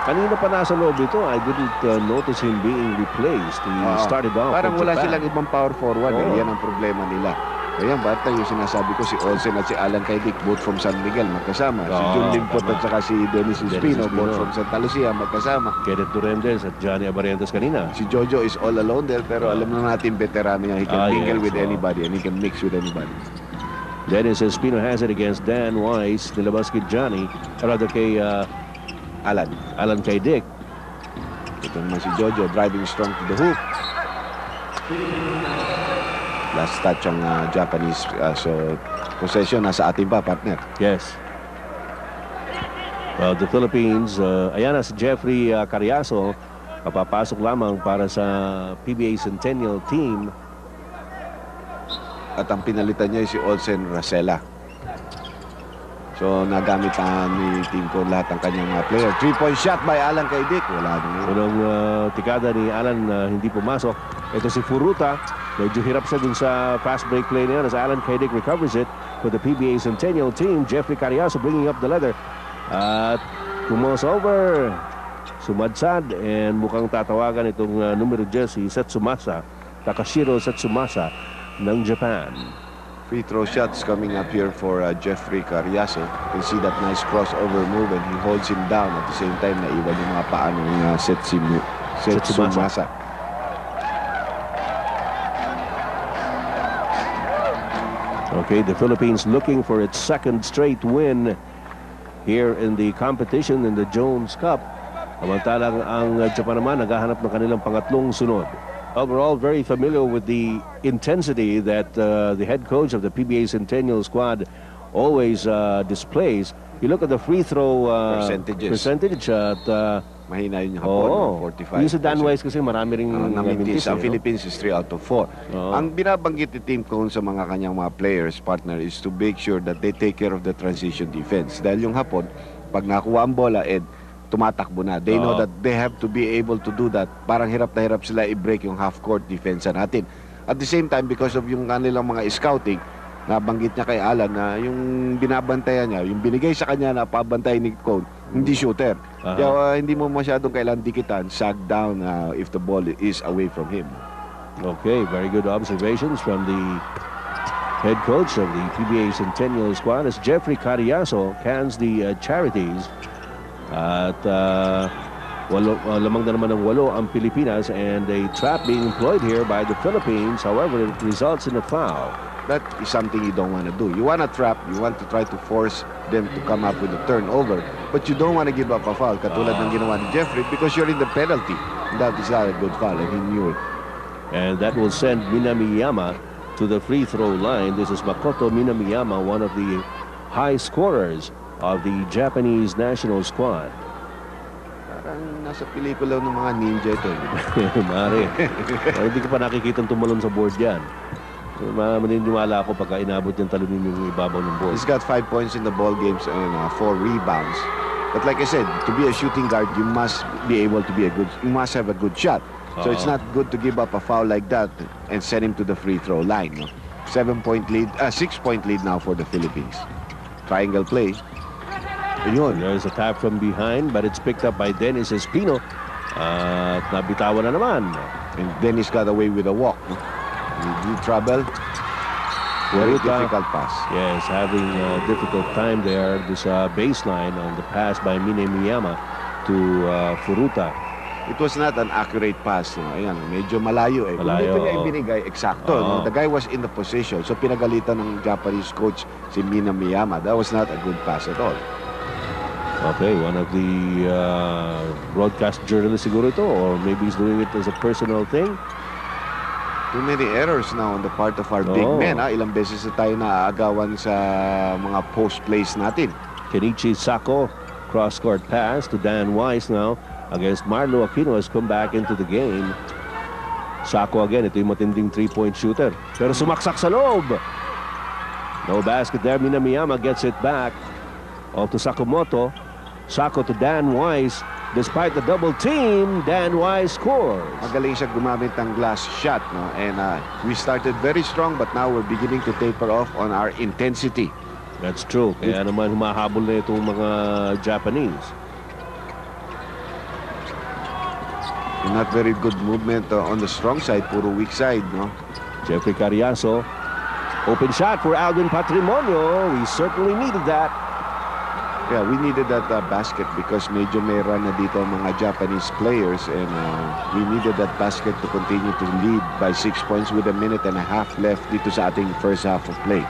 kanina pa nasa loob ito. I didn't notice him being replaced. He started off. Parang wala Japan. silang ibang power forward. Yan ang problema nila. Ayan, bata yung sinasabi ko, si Olsen at si Alan Kaidek, both from San Miguel, magkasama. Si Jun Limpot at saka si Dennis Espino, both from Santa Lucia, magkasama. Kenneth Durendez at Johnny Abarientos kanina. Si Jojo is all alone there, pero alam na natin, veterano niya. He can mingle with anybody and he can mix with anybody. Dennis Espino has it against Dan Weiss. Nilabas kay Johnny, rather kay Alan Kaidek. Ito naman si Jojo, driving strong to the hoop. Last touch ang Japanese. So, possession nasa atin pa, partner. Yes. Well, the Philippines, ayan na si Jeffrey Cariaso Papapasok lamang para sa PBA Centennial team. At ang pinalitan niya si Olsen Racela. So, nagamit ni team ko lahat ng kanyang mga player. 3-point shot by Alan Kaidik. Wala naman. Unang tikada ni Alan hindi pumasok. Ito si Furuta. Medyo hirap siya dun sa fast break play na yan as Alan Kaidik recovers it for the PBA Centennial team. Jeffrey Cariaso bringing up the leather. At kumos over. Sumadsad and mukhang tatawagan itong numero 10 si Setsumasa. Takashiro Setsumasa ng Japan. Free throw shots coming up here for Jeffrey Cariaso. You can see that nice crossover move and he holds him down at the same time na iwan yung mga paa ng Setsumasa. Okay, the Philippines looking for its second straight win here in the competition in the Jones Cup. Samantalang ang Japan naman naghahanap ng kanilang pangatlong sunod. Well, we're all very familiar with the intensity that the head coach of the PBA Centennial squad always displays. You look at the free throw percentage at mahina yun yung hapon, 45%. Yung sa Dan Wise kasi marami ring namintis. Ang Philippines is 3 out of 4. Ang binabanggit ni Team Cone sa mga kanyang mga players, partner, is to make sure that they take care of the transition defense. Dahil yung hapon, pag nakuha ang bola, tumatakbo na. They know that they have to be able to do that. Parang hirap na hirap sila i-break yung half-court defense natin. At the same time, because of yung kanilang mga scouting, nabanggit niya kay Alan na yung binabantayan niya, yung binigay sa kanya na pabantay ni Cone, hindi shooter. Kaya hindi mo masyadong kailangan dikitan, sag down if the ball is away from him. Okay, very good observations from the head coach of the PBA Centennial squad as Jeffrey Cariaso cans the charities. At lamang na naman ng 8 ang Pilipinas and a trap being employed here by the Philippines. However, it results in a foul. That is something you don't want to do. You want to trap, you want to try to force them to come up with a turnover, but you don't want to give up a foul katulad ng ginawa ni Jeffrey because you're in the penalty. That is not a good foul and he knew it. And that will send Minamiyama to the free throw line. This is Makoto Minamiyama, one of the high scorers of the Japanese national squad. Parang nasa pelikula ng mga ninja ito. Mare, hindi ko pa nakikitang tumalon sa board yan. Maniniwala ako pagka inabot yung talunin yung ibabaw ng board. He's got 5 points in the ball games and 4 rebounds. But like I said, to be a shooting guard, you must be able to be you must have a good shot. So it's not good to give up a foul like that and send him to the free throw line. No? 6-point lead now for the Philippines. Triangle play. Ayun. There's a tap from behind, but it's picked up by Dennis Espino. At nabitawan na naman. And Dennis got away with a walk. No? Trouble. Very difficult pass. Yes, having a difficult time there. This baseline on the pass by Minamiyama to Furuta. It was not an accurate pass. No? Ayan, medyo malayo eh. Malayo, Kung dito niya ibinigay, eksakto. No? The guy was in the position. So pinagalitan ng Japanese coach si Minamiyama. That was not a good pass at all. Okay, one of the broadcast journalists siguro ito, or maybe he's doing it as a personal thing. Too many errors now on the part of our big men. Ilang beses na tayo naaagawan sa mga post plays natin. Kenichi Sako, cross-court pass to Dan Weiss now against Marlo Aquino has come back into the game. Sako again, ito yung matinding 3-point shooter. Pero sumaksak sa loob. No basket there. Minamiyama gets it back. Off to Sakamoto. Sako to Dan Weiss. Despite the double team, Dan Weiss scores. Magaling siya gumamit ng glass shot. No? And we started very strong but now we're beginning to taper off on our intensity. That's true. Kaya naman humahabol na itong mga Japanese. Not very good movement on the strong side, puro weak side, no? Jeffrey Cariaso, open shot for Alvin Patrimonio. We certainly needed that. Yeah, we needed that basket because medyo may run na dito ang mga Japanese players and we needed that basket to continue to lead by 6 points with 1.5 minutes left dito sa ating first half of play.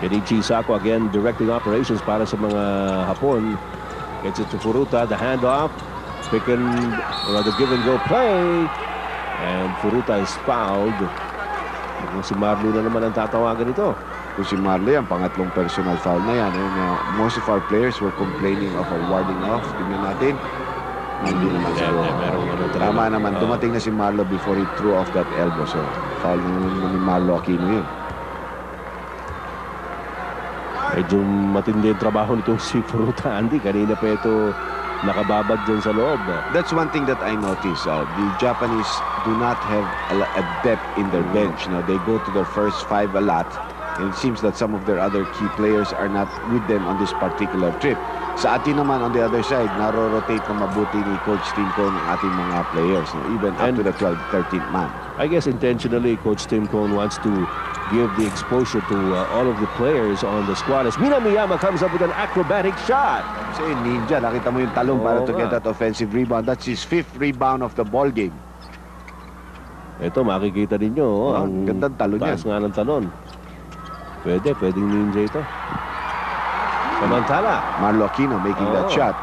Kenichi Sako again directing operations para sa mga Hapon. Gets it to Furuta, the handoff. Pick and the give and go play, and Furuta is fouled. Si Marlo na naman ang tatawagan ito. Kung si Marlo yan, pangatlong personal foul na yan. And, most of our players were complaining of a warding off. Tingnan natin. Hindi naman siguro. Merong ano talaga. Tama naman, dumating na si Marlo before he threw off that elbow. So, foul naman ni Marlo Aquino yun. Medyo matindi yung trabaho nitong si Furuta, Andy. Kanina pa ito nakababad dyan sa loob. That's one thing that I noticed. The Japanese do not have a depth in their bench. Now, they go to their first five a lot. And it seems that some of their other key players are not with them on this particular trip. Sa atin naman, on the other side, naro-rotate na mabuti ni Coach Timko ng ating mga players. No? Even up to the 12th, 13th man. I guess intentionally, Coach Tim Cone wants to give the exposure to all of the players on the squad. As Mina Miyama comes up with an acrobatic shot. Kasi ninja, nakita mo yung talong para to get that offensive rebound. That's his 5th rebound of the ball game. Ito, makikita ninyo. Ang gandang talon taas yan. nga ng talon. Pwedeng ninja ito. Samantala. Marlo Aquino making that shot.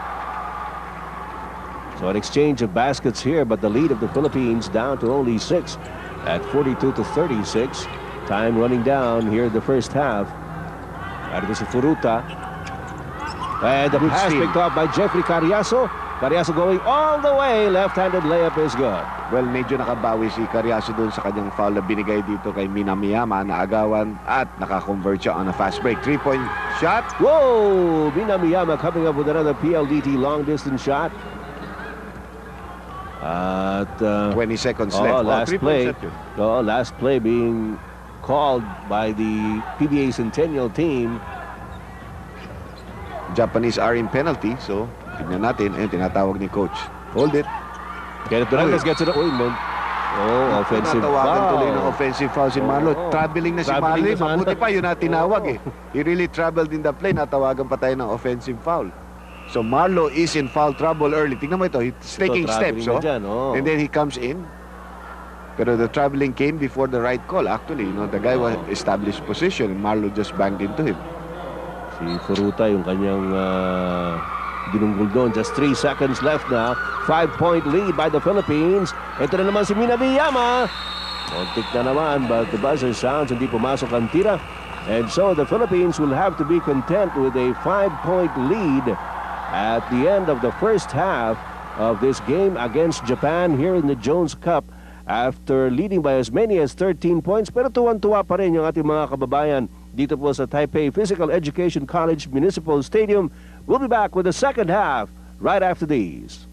So an exchange of baskets here, but the lead of the Philippines down to only 6 at 42-36. Time running down here in the first half. Ito si Furuta. And the pass picked off by Jeffrey Carriazo. Carriazo going all the way. Left-handed layup is good. Well, medyo nakabawi si Carriazo dun sa kanyang foul na binigay dito kay Mina Miyama na agawan at nakakonvert siya on a fast break. 3-point shot. Whoa! Mina Miyama coming up with another PLDT long-distance shot. At 20 seconds left. Last play. Shot yun. Last play being called by the PBA Centennial team. Japanese are in penalty, so tignan natin. Ayun, tinatawag ni Coach. Hold it. Kenneth Durantes gets it. Offensive Tinatawagan foul. tuloy ng offensive foul si Marlo. Traveling na si Marlo. Traveling na sana. Mabuti pa, yun na tinawag eh. He really traveled in the play. Natawagan pa tayo ng offensive foul. So Marlo is in foul trouble early. Tingnan mo ito. He's taking steps. traveling na dyan, And then he comes in. Pero the traveling came before the right call. Actually, the guy was established position and Marlo just banged into him. Si Furuta yung kanyang dinunggol doon. Just 3 seconds left now. 5-point lead by the Philippines. Ito na naman si Mina Miyama. Kontik na naman, but the buzzer sounds. Hindi pumasok ang tira. And so the Philippines will have to be content with a 5-point lead at the end of the first half of this game against Japan here in the Jones Cup. After leading by as many as 13 points, pero tuwan-tuwa pa rin yung ating mga kababayan dito po sa Taipei Physical Education College Municipal Stadium. We'll be back with the second half right after these.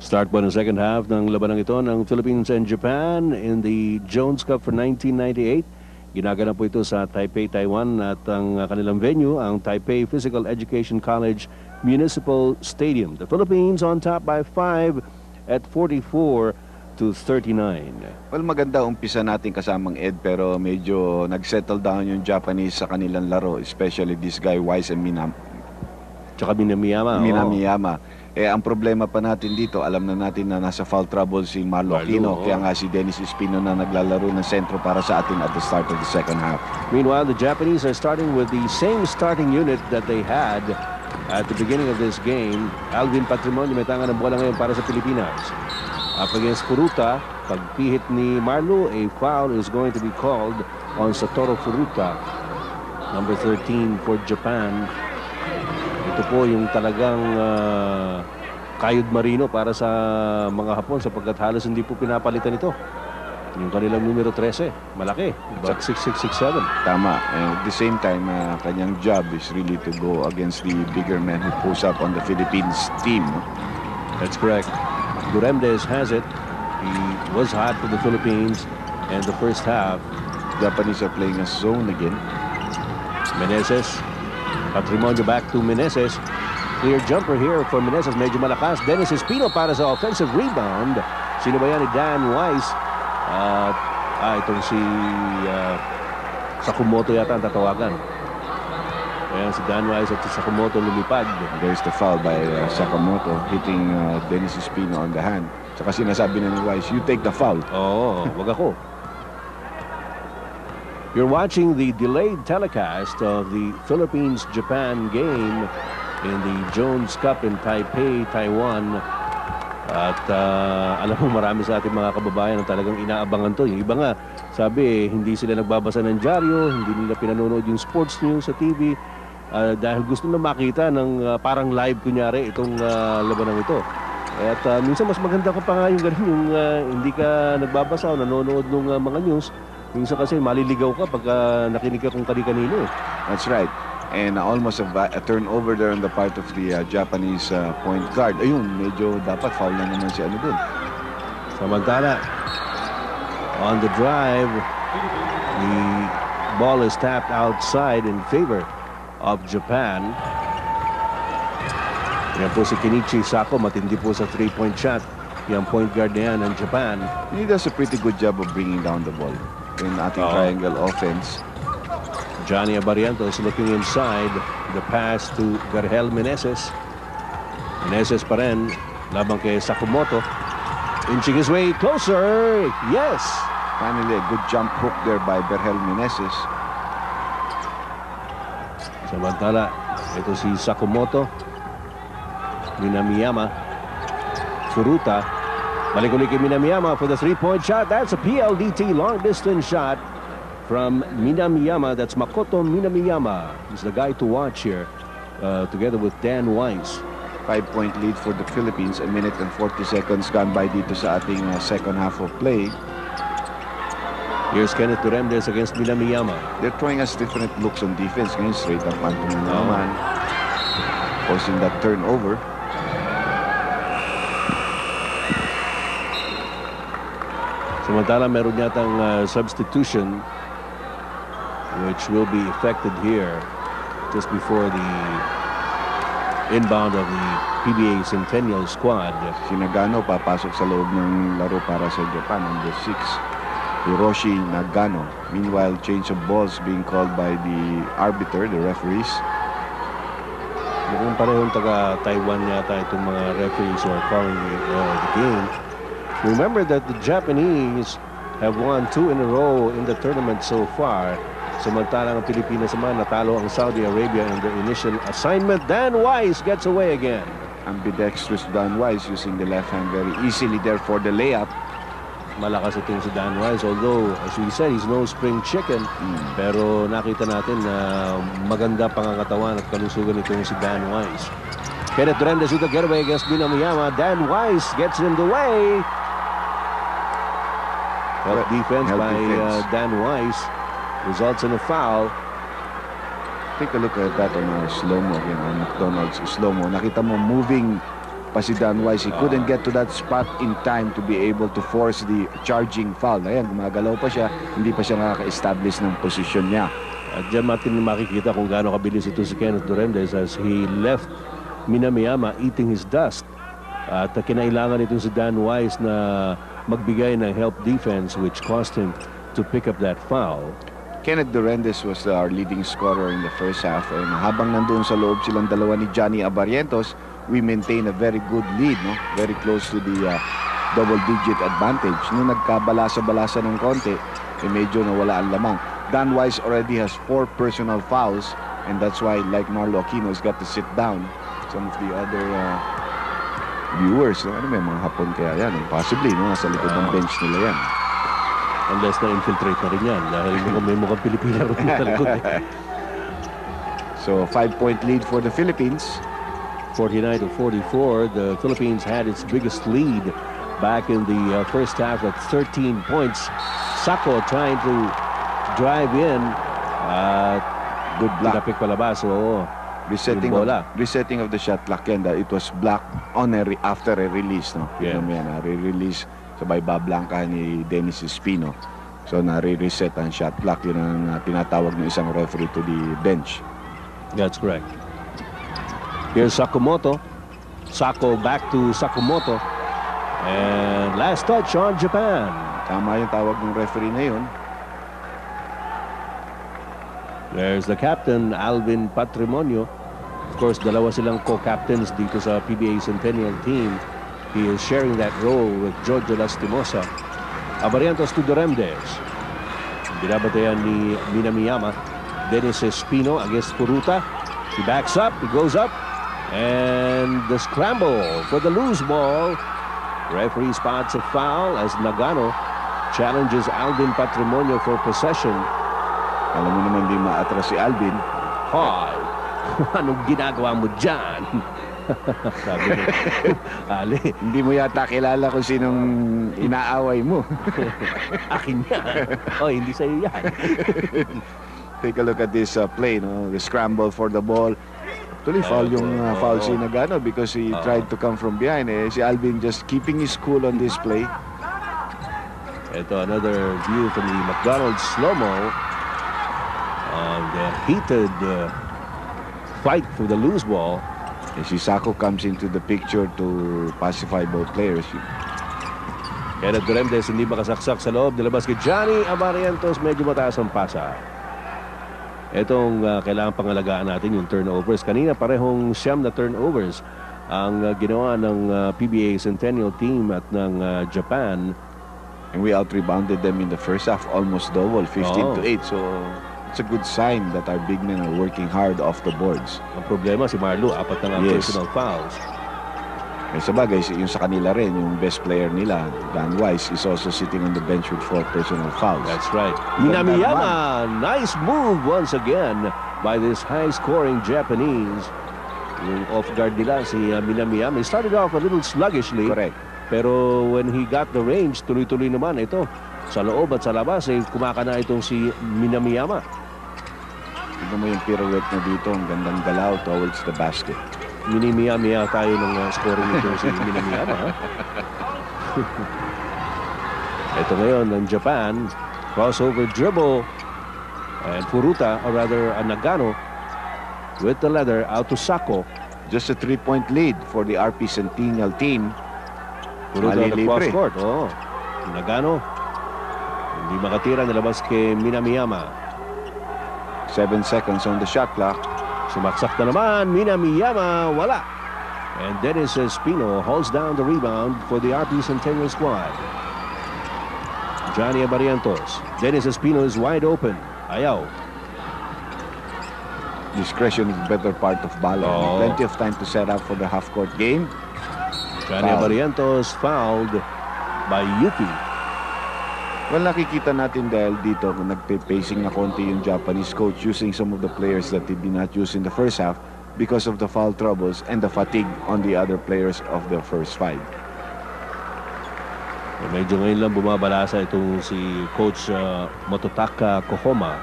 Start po ng second half ng labanang ito ng Philippines and Japan in the Jones Cup for 1998. Ginaganap po ito sa Taipei, Taiwan at ang kanilang venue, ang Taipei Physical Education College Municipal Stadium. The Philippines on top by 5 at 44-39. Well, maganda umpisa natin kasamang Ed pero medyo nag-settle down yung Japanese sa kanilang laro, especially this guy Wise and Tsaka Mina Miyama. Miyama. Ang problema pa natin dito, alam na natin na nasa foul trouble si Marlo Aquino. Kaya nga si Dennis Espino na naglalaro ng sentro para sa atin at the start of the second half. Meanwhile, the Japanese are starting with the same starting unit that they had at the beginning of this game. Alvin Patrimonio may tanga ng bola ngayon para sa Pilipinas. Up against Furuta, pagpihit ni Marlo, a foul is going to be called on Satoru Furuta, number 13 for Japan. Ito po yung talagang kayod marino para sa mga Hapon sapagkat halos hindi po pinapalitan ito. Yung kanilang numero 13, malaki. About 6'6", 6'7". Tama. And at the same time, kanyang job is really to go against the bigger men who pose up on the Philippines team. That's correct. Durantes has it. He was hot for the Philippines and the first half. Japanese are playing a zone again. Meneses. Patrimonio back to Meneses. Clear jumper here for Meneses. Medyo malakas. Dennis Espino para sa offensive rebound. Sino ba yan ni Dan Weiss? Itong si Sakamoto yata ang tatawagan. Ayan si Dan Weiss at si Sakamoto lumipad. There's the foul by Sakamoto hitting Dennis Espino on the hand. Saka sinasabi na ni Weiss, you take the foul. Oo, wag ako. You're watching the delayed telecast of the Philippines-Japan game in the Jones Cup in Taipei, Taiwan. At alam mo, marami sa ating mga kababayan ang talagang inaabangan to. Yung iba nga, sabi, hindi sila nagbabasa ng dyaryo, hindi nila pinanonood yung sports news sa TV dahil gusto na makita ng parang live kunyari itong labanang ito. At minsan mas maganda ka pa nga yung ganun, yung hindi ka nagbabasa o nanonood ng mga news. Minsan kasi maliligaw ka pag nakinig ka kung kani-kanino eh. That's right. And almost a turnover there on the part of the Japanese point guard. Ayun, medyo dapat foul na naman si ano dun. Samantala, on the drive, the ball is tapped outside in favor of Japan. Yan po si Kenichi Sako, matindi po sa 3-point shot. Yung point guard na yan ng Japan. He does a pretty good job of bringing down the ball in ating triangle offense. Johnny Abarientos looking inside. The pass to Garhel Meneses. Meneses pa rin, labang kay Sakamoto. Inching his way closer. Yes! Finally, a good jump hook there by Berhel Meneses. Samantala, ito si Sakamoto. Minamiyama. Furuta. Balik ulit kay Minamiyama for the 3-point shot. That's a PLDT long distance shot from Minamiyama. That's Makoto Minamiyama. He's the guy to watch here together with Dan Weiss. 5-point lead for the Philippines. 1 minute and 40 seconds gone by dito sa ating second half of play. Here's Kenneth Duremdes against Minamiyama. They're throwing us different looks on defense. Ngayon, straight up Anthony naman. Forcing that turnover. Samantala, meron yatang substitution which will be effected here just before the inbound of the PBA Centennial squad. Si Nagano papasok sa loob ng laro para sa Japan, number 6. Hiroshi Nagano. Meanwhile, change of balls being called by the arbiter, the referees. Mukhang parehong taga-Taiwan yata itong mga referees who are calling the game. Remember that the Japanese have won 2 in a row in the tournament so far. Samantalang ang Pilipinas naman natalo ang Saudi Arabia in their initial assignment. Dan Weiss gets away again. Ambidextrous Dan Weiss using the left hand very easily there for the layup. Malakas itong si Dan Weiss, although as we said, he's no spring chicken. Pero nakita natin na maganda pangangatawan at kalusugan itong si Dan Weiss. Kenneth Duremdes with the getaway against Minamiyama. Dan Weiss gets in the way. Help defense by Dan Weiss results in a foul. Take a look at that on our slow-mo again, on McDonald's slow-mo. Nakita mo moving pa si Dan Weiss. He couldn't get to that spot in time to be able to force the charging foul. Ayan, gumagalaw pa siya. Hindi pa siya nakaka-establish ng posisyon niya. At dyan natin makikita kung gaano kabilis ito si Kenneth Duremdes as he left Minamiyama eating his dust. At kinailangan itong si Dan Weiss na magbigay ng help defense which cost him to pick up that foul. Kenneth Duremdes was our leading scorer in the first half. And habang nandoon sa loob silang dalawa ni Johnny Abarientos, we maintain a very good lead, no? Very close to the double-digit advantage. Nung nagkabalasa-balasa ng konti, medyo nawala ang lamang. Dan Weiss already has 4 personal fouls, and that's why, like Marlo Aquino, has got to sit down. Some of the other viewers, no? Ano may mga Hapon kaya yan? Possibly, no? Nasa likod ng bench nila yan. Unless na-infiltrate na rin yan dahil may mukhang Pilipina rin sa likod. So, 5-point lead for the Philippines. 49-44. The Philippines had its biggest lead back in the first half at 13 points. Sako trying to drive in. Good block. Tinapik palabas. Oo. Resetting of the shot clock yan. It was blocked on after a release. No? Yeah. Re-release sabay bablanka ni Dennis Espino. So, nare-reset ang shot clock. Yun ang tinatawag ng isang referee to the bench. That's correct. Here's Sakamoto. Sako back to Sakamoto. And last touch on Japan. Tama yung tawag ng referee na yun. There's the captain, Alvin Patrimonio. Of course, dalawa silang co-captains dito sa PBA Centennial team. He is sharing that role with Giorgio Lastimosa. Abarientos to Duremdes. Binabantayan ni Minamiyama. Dennis Espino against Furuta. He backs up. He goes up. And the scramble for the loose ball. Referee spots a foul as Nagano challenges Alvin Patrimonio for possession. Alam mo naman di maatras si Alvin. Hoy, anong ginagawa mo dyan? Sabi niya, Ali, Hindi mo yata kilala kung sinong inaaway mo. akin yan. Oh, hindi sa'yo yan. Take a look at this play, no? The scramble for the ball. Actually, foul yung foul si Nagano because he tried to come from behind. Si Alvin just keeping his cool on this play. Ito, another view from the McDonald's slow-mo on the heated fight for the loose ball. And si Sako comes into the picture to pacify both players. Kenneth Duremdes hindi makasaksak sa loob. Nilabas kay Johnny Abarientos. Medyo mataas ang pasa. Itong kailangan pangalagaan natin yung turnovers. Kanina parehong siyam na turnovers ang ginawa ng PBA Centennial team at ng Japan. And we out-rebounded them in the first half, almost double, 15-8. So it's a good sign that our big men are working hard off the boards. Ang problema si Marlo, apat na nga personal fouls. Eh, sa bagay, yung sa kanila rin, yung best player nila, Dan Weiss, is also sitting on the bench with 4 personal fouls. That's right. Minamiyama, nice move once again by this high-scoring Japanese. Yung off-guard nila, si Minamiyama. He started off a little sluggishly. Correct. Pero when he got the range, tuloy-tuloy naman ito. Sa loob at sa labas, kumakana itong si Minamiyama. Tignan mo yung pirouette na dito, ang gandang galaw towards the basket. Minimiyamiya tayo ng scoring nito si Minamiyama. Ito ngayon ng Japan, crossover dribble, and Furuta, or rather Nagano, with the leather out to Sako. Just a 3-point lead for the RP Centennial team. Furuta on the cross Libre. court. Oh. Nagano, hindi makatira, nilabas kay Minamiyama. 7 seconds on the shot clock. Sumaksak na naman, Minamiyama, wala. And Dennis Espino holds down the rebound for the RP Centennial squad. Johnny Abarientos. Dennis Espino is wide open. Ayaw. Discretion is the better part of Bala. Oh. Plenty of time to set up for the half-court game. Johnny Foul. Abarientos fouled by Yuki. Well, nakikita natin dahil dito kung nagpe-pacing na konti yung Japanese coach using some of the players that he did not use in the first half because of the foul troubles and the fatigue on the other players of the first 5. Medyo ngayon lang bumabalasa itong si Coach Mototaka Kohoma.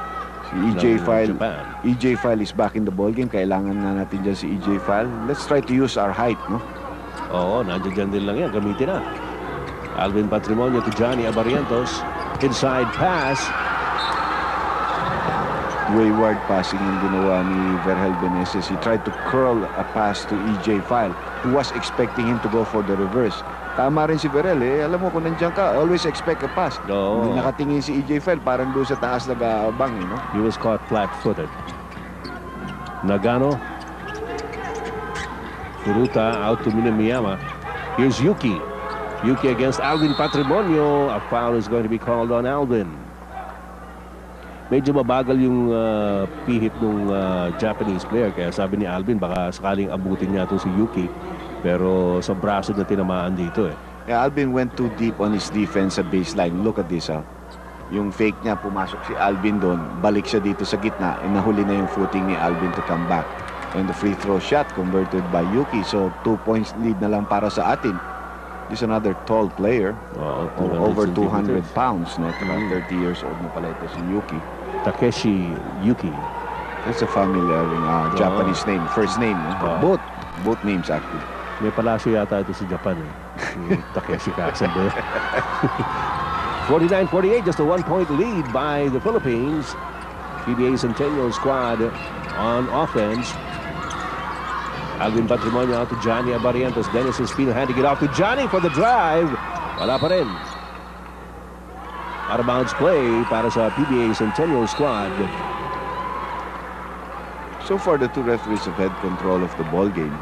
Si EJ ng File, Japan. EJ File is back in the ballgame. Kailangan na natin dyan si EJ File. Let's try to use our height, no? Oo, nandiyan din lang yan. Gamitin na. Alvin Patrimonio to Johnny Abarientos. Inside pass. Wayward passing yung ginawa ni Vergel Beneses. He tried to curl a pass to EJ File, who was expecting him to go for the reverse. Tama rin si Vergel, eh. Alam mo, kung nandiyan ka, always expect a pass. Oo. Hindi nakatingin si EJ File, parang doon sa taas nag-aabang, no? He was caught flat-footed. Nagano. Furuta out to Minamiyama. Here's Yuki. Yuki against Alvin Patrimonio. A foul is going to be called on Alvin. Medyo mabagal yung pihit ng Japanese player. Kaya sabi ni Alvin, baka sakaling abutin niya ito si Yuki. Pero sa braso na tinamaan dito eh. Yeah, Alvin went too deep on his defense sa baseline. Look at this, Yung fake niya, pumasok si Alvin doon. Balik siya dito sa gitna. And nahuli na yung footing ni Alvin to come back. And the free throw shot converted by Yuki. So 2 points lead na lang para sa atin. This is another tall player. Over 200 pounds. No? 30 years old na pala ito si Yuki. Takeshi Yuki. That's a familiar Japanese name. First name. No? Both names actually. May palasyo yata ito sa Japan eh. Si Takeshi Kasebe. 49-48, just a 1-point lead by the Philippines. PBA Centennial squad on offense. Alvin Patrimonio out to Johnny Abarientos. Dennis Espino handing it off to Johnny for the drive. Wala pa rin. Out of bounds play para sa PBA Centennial squad. So far, the two referees have had control of the ball game.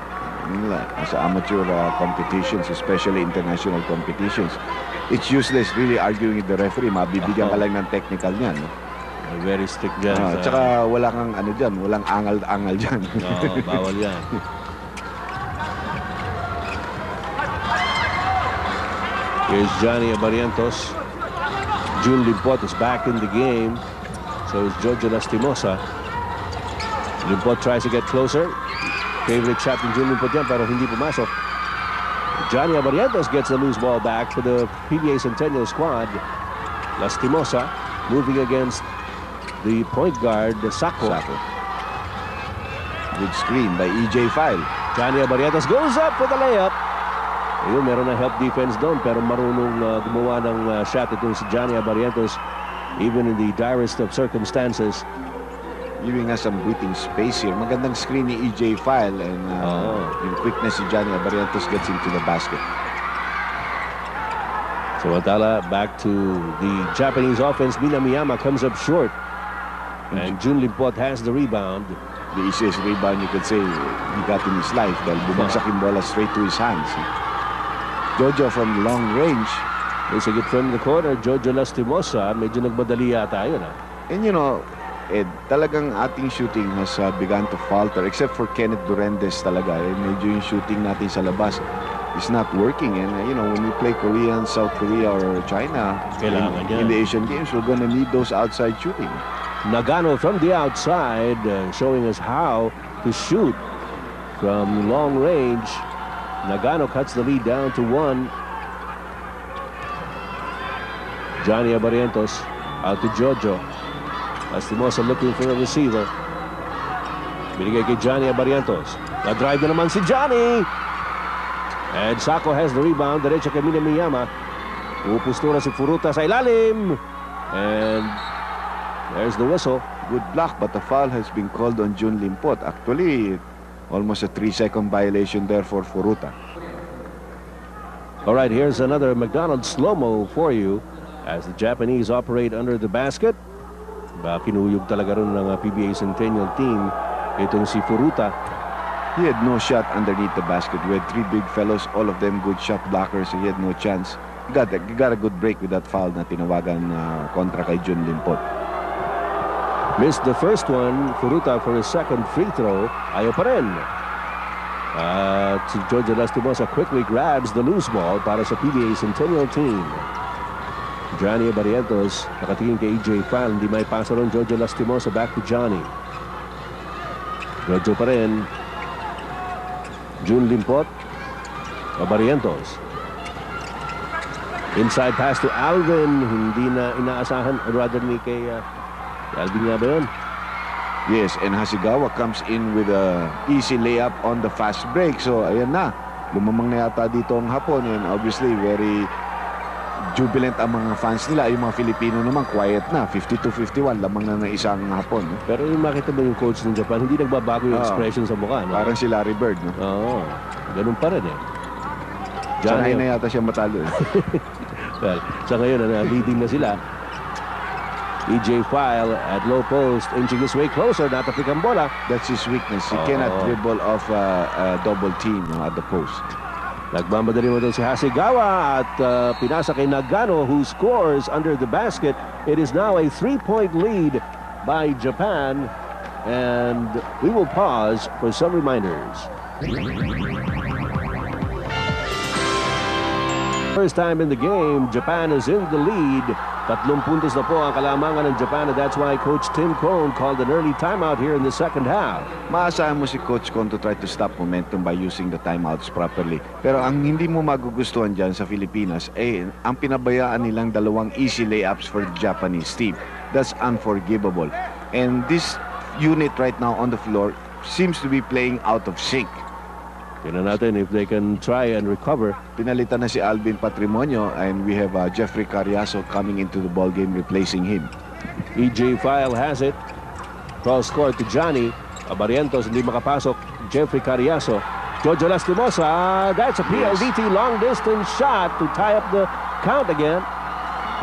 As amateur competitions, especially international competitions, it's useless really arguing with the referee. Mabibigyan ka lang ng technical niyan. No? Very strict dyan. Tsaka wala kang ano dyan, walang angal-angal dyan. Oo, bawal yan. Here's Johnny Abarientos. Jun Limpot is back in the game. So is Jojo Lastimosa. Limpot tries to get closer. Favorite shot ng Jun Limpot yan pero hindi pumasok. Johnny Abarientos gets the loose ball back for the PBA Centennial squad. Lastimosa moving against the point guard, Sako. Good screen by EJ File. Johnny Abarientos goes up for the layup. Ayun, meron na help defense doon pero marunong gumawa ng shot itong si Johnny Abarientos even in the direst of circumstances. Giving us some breathing space here. Magandang screen ni EJ File and yung quickness si Johnny Abarientos gets into the basket. Samantala, back to the Japanese offense. Mina Miyama comes up short. And Jun Limpot has the rebound. The easiest rebound you could say he got in his life dahil bumagsak yung bola straight to his hands. Jojo from long range. It's a good from the corner. Jojo Lastimosa. Medyo nagmadali yata yun. And you know, Ed, talagang ating shooting has begun to falter except for Kenneth Durendes talaga. Medyo yung shooting natin sa labas is not working. And you know, when we play Korea, South Korea or China in the Asian Games, we're gonna need those outside shooting. Nagano from the outside showing us how to shoot from long range. Nagano cuts the lead down to 1. Johnny Abarientos out to Jojo. Lastimosa looking for a receiver. Binigay kay Johnny Abarientos. Na-drive na naman si Johnny. And Sako has the rebound. Diretso kay Mina Miyama. Pupustura si Furuta sa ilalim. And there's the whistle. Good block, but the foul has been called on Jun Limpot. Actually, almost a 3-second violation there for Furuta. All right, here's another McDonald's slow-mo for you as the Japanese operate under the basket. Kinuyog talaga rin ng PBA Centennial team itong si Furuta. He had no shot underneath the basket. We had 3 big fellows, all of them good shot blockers. So he had no chance. He got a good break with that foul na tinawagan kontra kay Jun Limpot. Missed the first one. Furuta for his second free throw. Ayaw pa rin. Si Jojo Lastimosa quickly grabs the loose ball para sa PBA Centennial team. Johnny Abarientos nakatingin kay EJ File. Hindi may pasa ron. Jojo Lastimosa back to Johnny. Jojo pa rin. Jun Limpot. Abarientos. Inside pass to Alvin. Hindi na inaasahan. Rather ni kay Alvin nga ba yun? Yes, and Hasegawa comes in with a easy layup on the fast break. So, ayan na. Lumamang na yata dito ang Hapon. And obviously, very jubilant ang mga fans nila. Yung mga Filipino naman, quiet na. 52-51, lamang na ng isang Hapon. No? Pero yung makita mo yung coach ng Japan, hindi nagbabago yung expression sa mukha. No? Parang si Larry Bird. No? Oo, ganun pa rin eh. Sanay na yata siya matalo. Well, sa ngayon, leading na sila. EJ File at low post, inching his way closer, natapik ang bola. That's his weakness. He cannot dribble off a double team at the post. Nagmamadali mo doon si Hasegawa at pinasa kay Nagano who scores under the basket. It is now a 3-point lead by Japan. And we will pause for some reminders. First time in the game, Japan is in the lead. 3 puntos na po ang kalamangan ng Japan, and that's why Coach Tim Cone called an early timeout here in the second half. Maasahan mo si Coach Cone to try to stop momentum by using the timeouts properly. Pero ang hindi mo magugustuhan dyan sa Pilipinas, ang pinabayaan nilang 2 easy layups for the Japanese team. That's unforgivable. And this unit right now on the floor seems to be playing out of sync. Tingnan natin if they can try and recover. Pinalitan na si Alvin Patrimonio and we have Jeffrey Carriazo coming into the ball game replacing him. EJ File has it. Cross court to Johnny. Abarientos hindi makapasok. Jeffrey Carriazo. Jojo Lastimosa. That's a PLDT long distance shot to tie up the count again.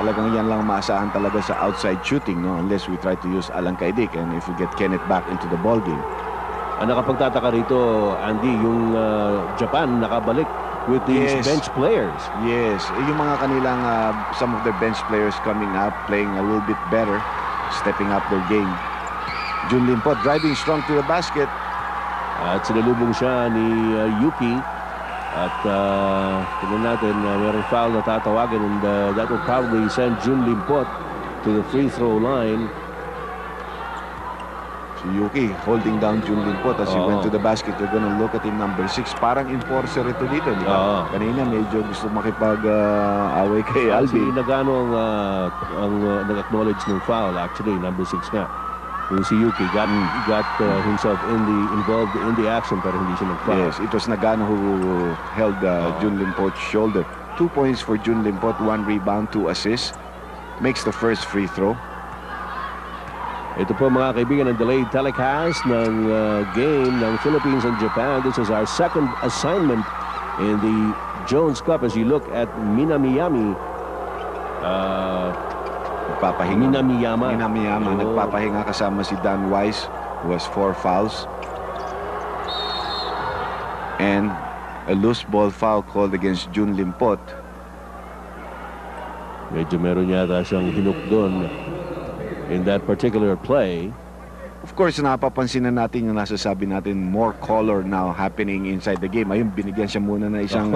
Talagang yan lang maasahan talaga sa outside shooting, no? Unless we try to use Alan Kaidik and if we get Kenneth back into the ball game. Ang nakapagtataka rito, Andy, yung Japan nakabalik with these bench players. Yes, yung mga kanilang, some of their bench players coming up, playing a little bit better, stepping up their game. Jun Limpot driving strong to the basket. At sinalubong siya ni Yuki. At tingnan natin, merong foul na tatawagan, and that will probably send Jun Limpot to the free throw line. Si Yuki holding down Jun Limpot as he went to the basket. You're gonna look at him, number 6. Parang enforcer ito dito, di ba? Kanina medyo gusto makipag-away kay Si Alvin. Nagano ang nag-acknowledge ng foul, actually, number 6 nga. Yung si Yuki got himself involved in the action, pero hindi siya nag-foul. Yes, it was Nagano who held Jun Limpot's shoulder. 2 points for Jun Limpot, 1 rebound, 2 assists. Makes the first free throw. Ito po mga kaibigan ang delayed telecast ng game ng Philippines and Japan. This is our second assignment in the Jones Cup as you look at Minamiyama. Minamiyama. Nagpapahinga kasama si Dan Wise, who has 4 fouls. And a loose ball foul called against Jun Limpot. Medyo meron yata siyang hinuk doon in that particular play. Of course, napapansin na natin yung nasasabi natin, more color now happening inside the game. Ayun, binigyan siya muna na isang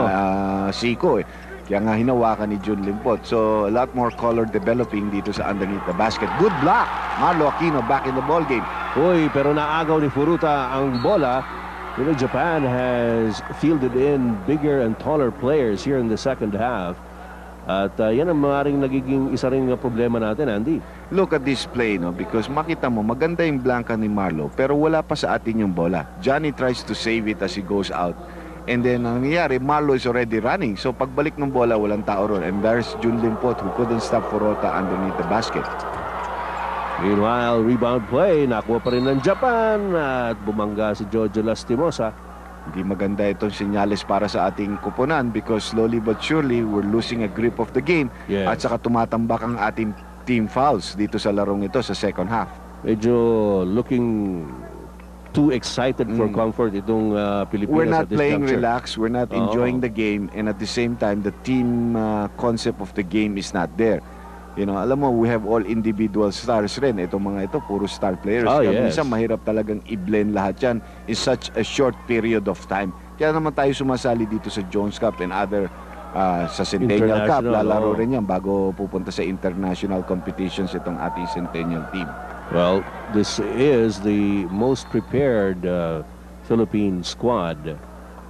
siko eh. Kaya nga hinawakan ni Jun Limpot. So, a lot more color developing dito sa underneath the basket. Good block! Marlo Aquino back in the ball game. Uy, pero naagaw ni Furuta ang bola. You know, Japan has fielded in bigger and taller players here in the second half. At yan ang maaaring nagiging isa rin nga problema natin, Andy. Look at this play, no? Because makita mo, maganda yung blanca ni Marlo, pero wala pa sa atin yung bola. Johnny tries to save it as he goes out. And then, ang nangyayari, Marlo is already running. So, pagbalik ng bola, walang tao ron. And there's Jun Limpot who couldn't stop Furuta underneath the basket. Meanwhile, rebound play, nakuha pa rin ng Japan at bumangga si Jojo Lastimosa. Hindi maganda itong senyales para sa ating kuponan because slowly but surely, we're losing a grip of the game. Yes. At saka tumatambak ang ating team fouls dito sa larong ito sa second half. Medyo looking too excited for comfort itong Pilipinas. We're not at this playing juncture. relaxed. We're not enjoying the game. And at the same time, the team concept of the game is not there. You know, alam mo, we have all individual stars rin. Itong mga ito, puro star players. Oh, Kaya yes. minsan mahirap talagang i-blend lahat yan in such a short period of time. Kaya naman tayo sumasali dito sa Jones Cup and other sa Centennial Cup. International, Lalaro rin yan bago pupunta sa international competitions itong ating Centennial team. Well, this is the most prepared Philippine squad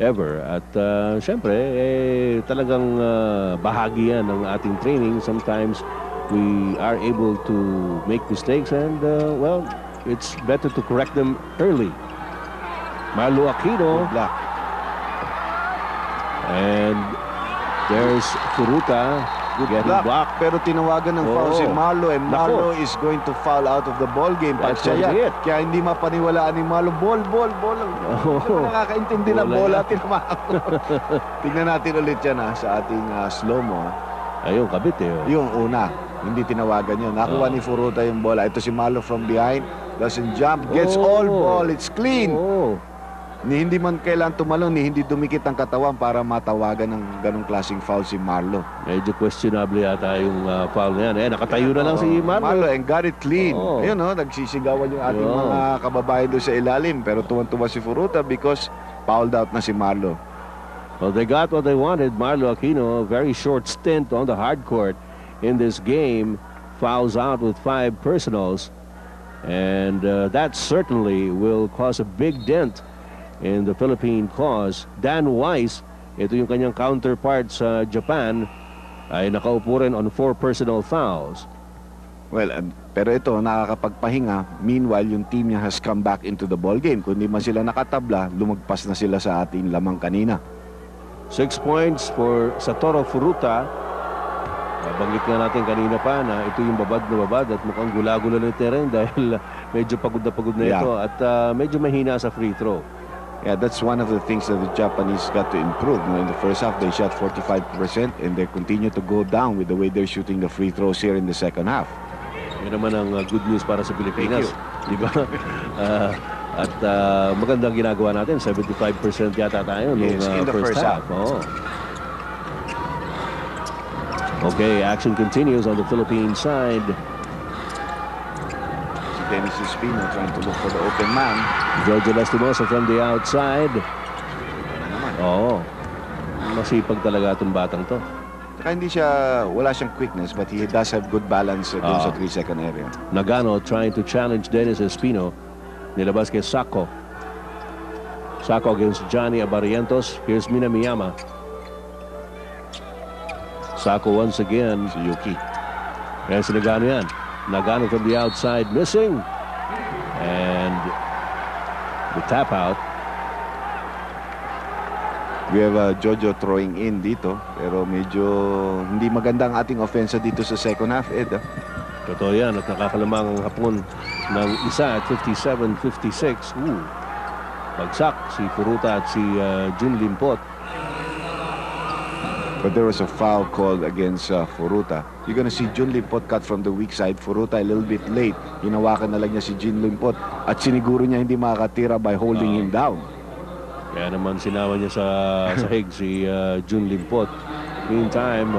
ever. At syempre, talagang bahagi yan ng ating training. Sometimes we are able to make mistakes and, well, it's better to correct them early. Marlo Aquino. Good luck. And there's Furuta. Good getting luck. blocked. Pero tinawagan ng foul Oo. si Marlo and Marlo Nako. is going to foul out of the ball game. That's Pagsaya. what it. Kaya hindi mapaniwalaan ni Marlo. Ball. Oo. Nakakaintindi na Bola bola. Tingnan natin ulit yan sa ating slow-mo. Ayun, kabit eh. Yung una, hindi tinawagan yun. Nakuha ni Furuta yung bola. Ito si Marlo from behind. Doesn't jump. Gets all ball. It's clean. Oo. Ni hindi man kailangan tumalon, ni hindi dumikit ang katawan para matawagan ng ganong klaseng foul si Marlo. Medyo questionable yata yung foul na yan. Nakatayo na lang si Marlo. And got it clean. Oo. Ayun, nagsisigawan yung ating Oo. mga kababayan doon sa ilalim. Pero tuwan-tuwa si Furuta because fouled out na si Marlo. Well, they got what they wanted. Marlo Aquino, a very short stint on the hard court in this game, fouls out with 5 personals. And that certainly will cause a big dent in the Philippine cause. Dan Wise, ito yung kanyang counterpart sa Japan, ay nakaupo rin on 4 personal fouls. Well, pero ito, nakakapagpahinga. Meanwhile, yung team niya has come back into the ball game. Kung di man sila nakatabla, lumagpas na sila sa ating lamang kanina. 6 points for Satoru Furuta. Banggit nga natin kanina pa na ito yung babad na babad at mukhang gula-gula na rin dahil medyo pagod na ito at medyo mahina sa free throw. Yeah, that's one of the things that the Japanese got to improve. In the first half, they shot 45% and they continue to go down with the way they're shooting the free throws here in the second half. Yan naman ang good news para sa Pilipinas. Di ba? At magandang ginagawa natin. 75% yata tayo Yes, in the first half. Oh. Okay, action continues on the Philippine side. Dennis Espino trying to look for the open man. Jojo Lastimosa from the outside. Oh. Masipag talaga itong batang to. Saka wala siyang quickness, but he does have good balance dun sa 3-second area. Nagano trying to challenge Dennis Espino. Nilabas kay Sako. Sako against Johnny Abarientos. Here's Minamiyama. Sako once again. Si Yuki. Kaya si Nagano yan. Nagano from the outside, missing. And the tap out. We have Jojo throwing in dito, pero medyo hindi maganda ang ating offense dito sa second half, Ed. Totoo yan at nakakalamang ang hapon ng isa at 57-56. Bagsak si Furuta at si Jun Limpot. But there was a foul called against Furuta. You're gonna see Jun Limpot cut from the weak side. Furuta a little bit late. Hinawakan na lang niya si Jun Limpot at siniguro niya hindi makakatira by holding him down. Kaya naman sinama niya sa sahig si Jun Limpot. Meantime,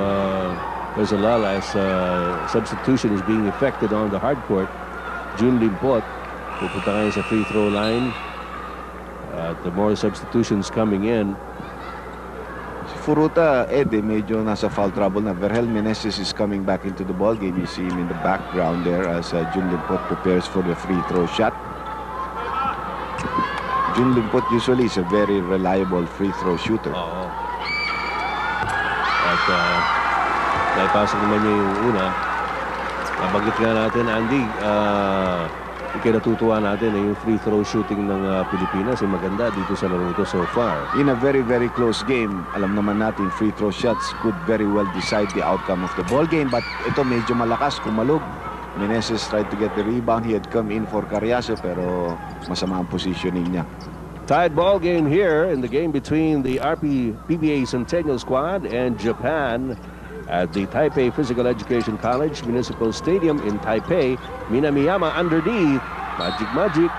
there's a lull as substitution is being effected on the hard court. Jun Limpot pupunta ngayon sa free throw line. The more substitutions coming in. Si Furuta, Ed, medyo nasa foul trouble na. Verhel Meneses is coming back into the ball game. You see him in the background there as Jun Limpot prepares for the free throw shot. Jun Limpot usually is a very reliable free throw shooter. Oo. At naipasok naman niya yung una. Nabanggit nga natin, Andy, ikinatutuwa natin na yung free throw shooting ng Pilipinas ay maganda dito sa laro ito so far. In a very, very close game, alam naman natin free throw shots could very well decide the outcome of the ball game. But ito medyo malakas, kumalog. Meneses tried to get the rebound. He had come in for Carriazo pero masama ang positioning niya. Tied ball game here in the game between the PBA Centennial Squad and Japan at the Taipei Physical Education College Municipal Stadium in Taipei. Minamiyama underneath. Magic.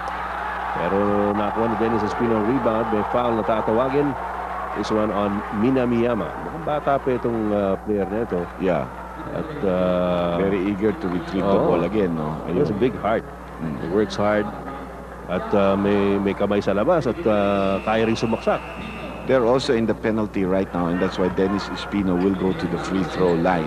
Pero nakuha ni Dennis Espino rebound. May foul na tatawagin. This one on Minamiyama. Mukhang bata pa itong player na ito. Yeah. At Very eager to retrieve the ball again, no? he has a big heart. He works hard. At may kamay sa labas at kaya rin sumaksak. They're also in the penalty right now, and that's why Dennis Espino will go to the free throw line,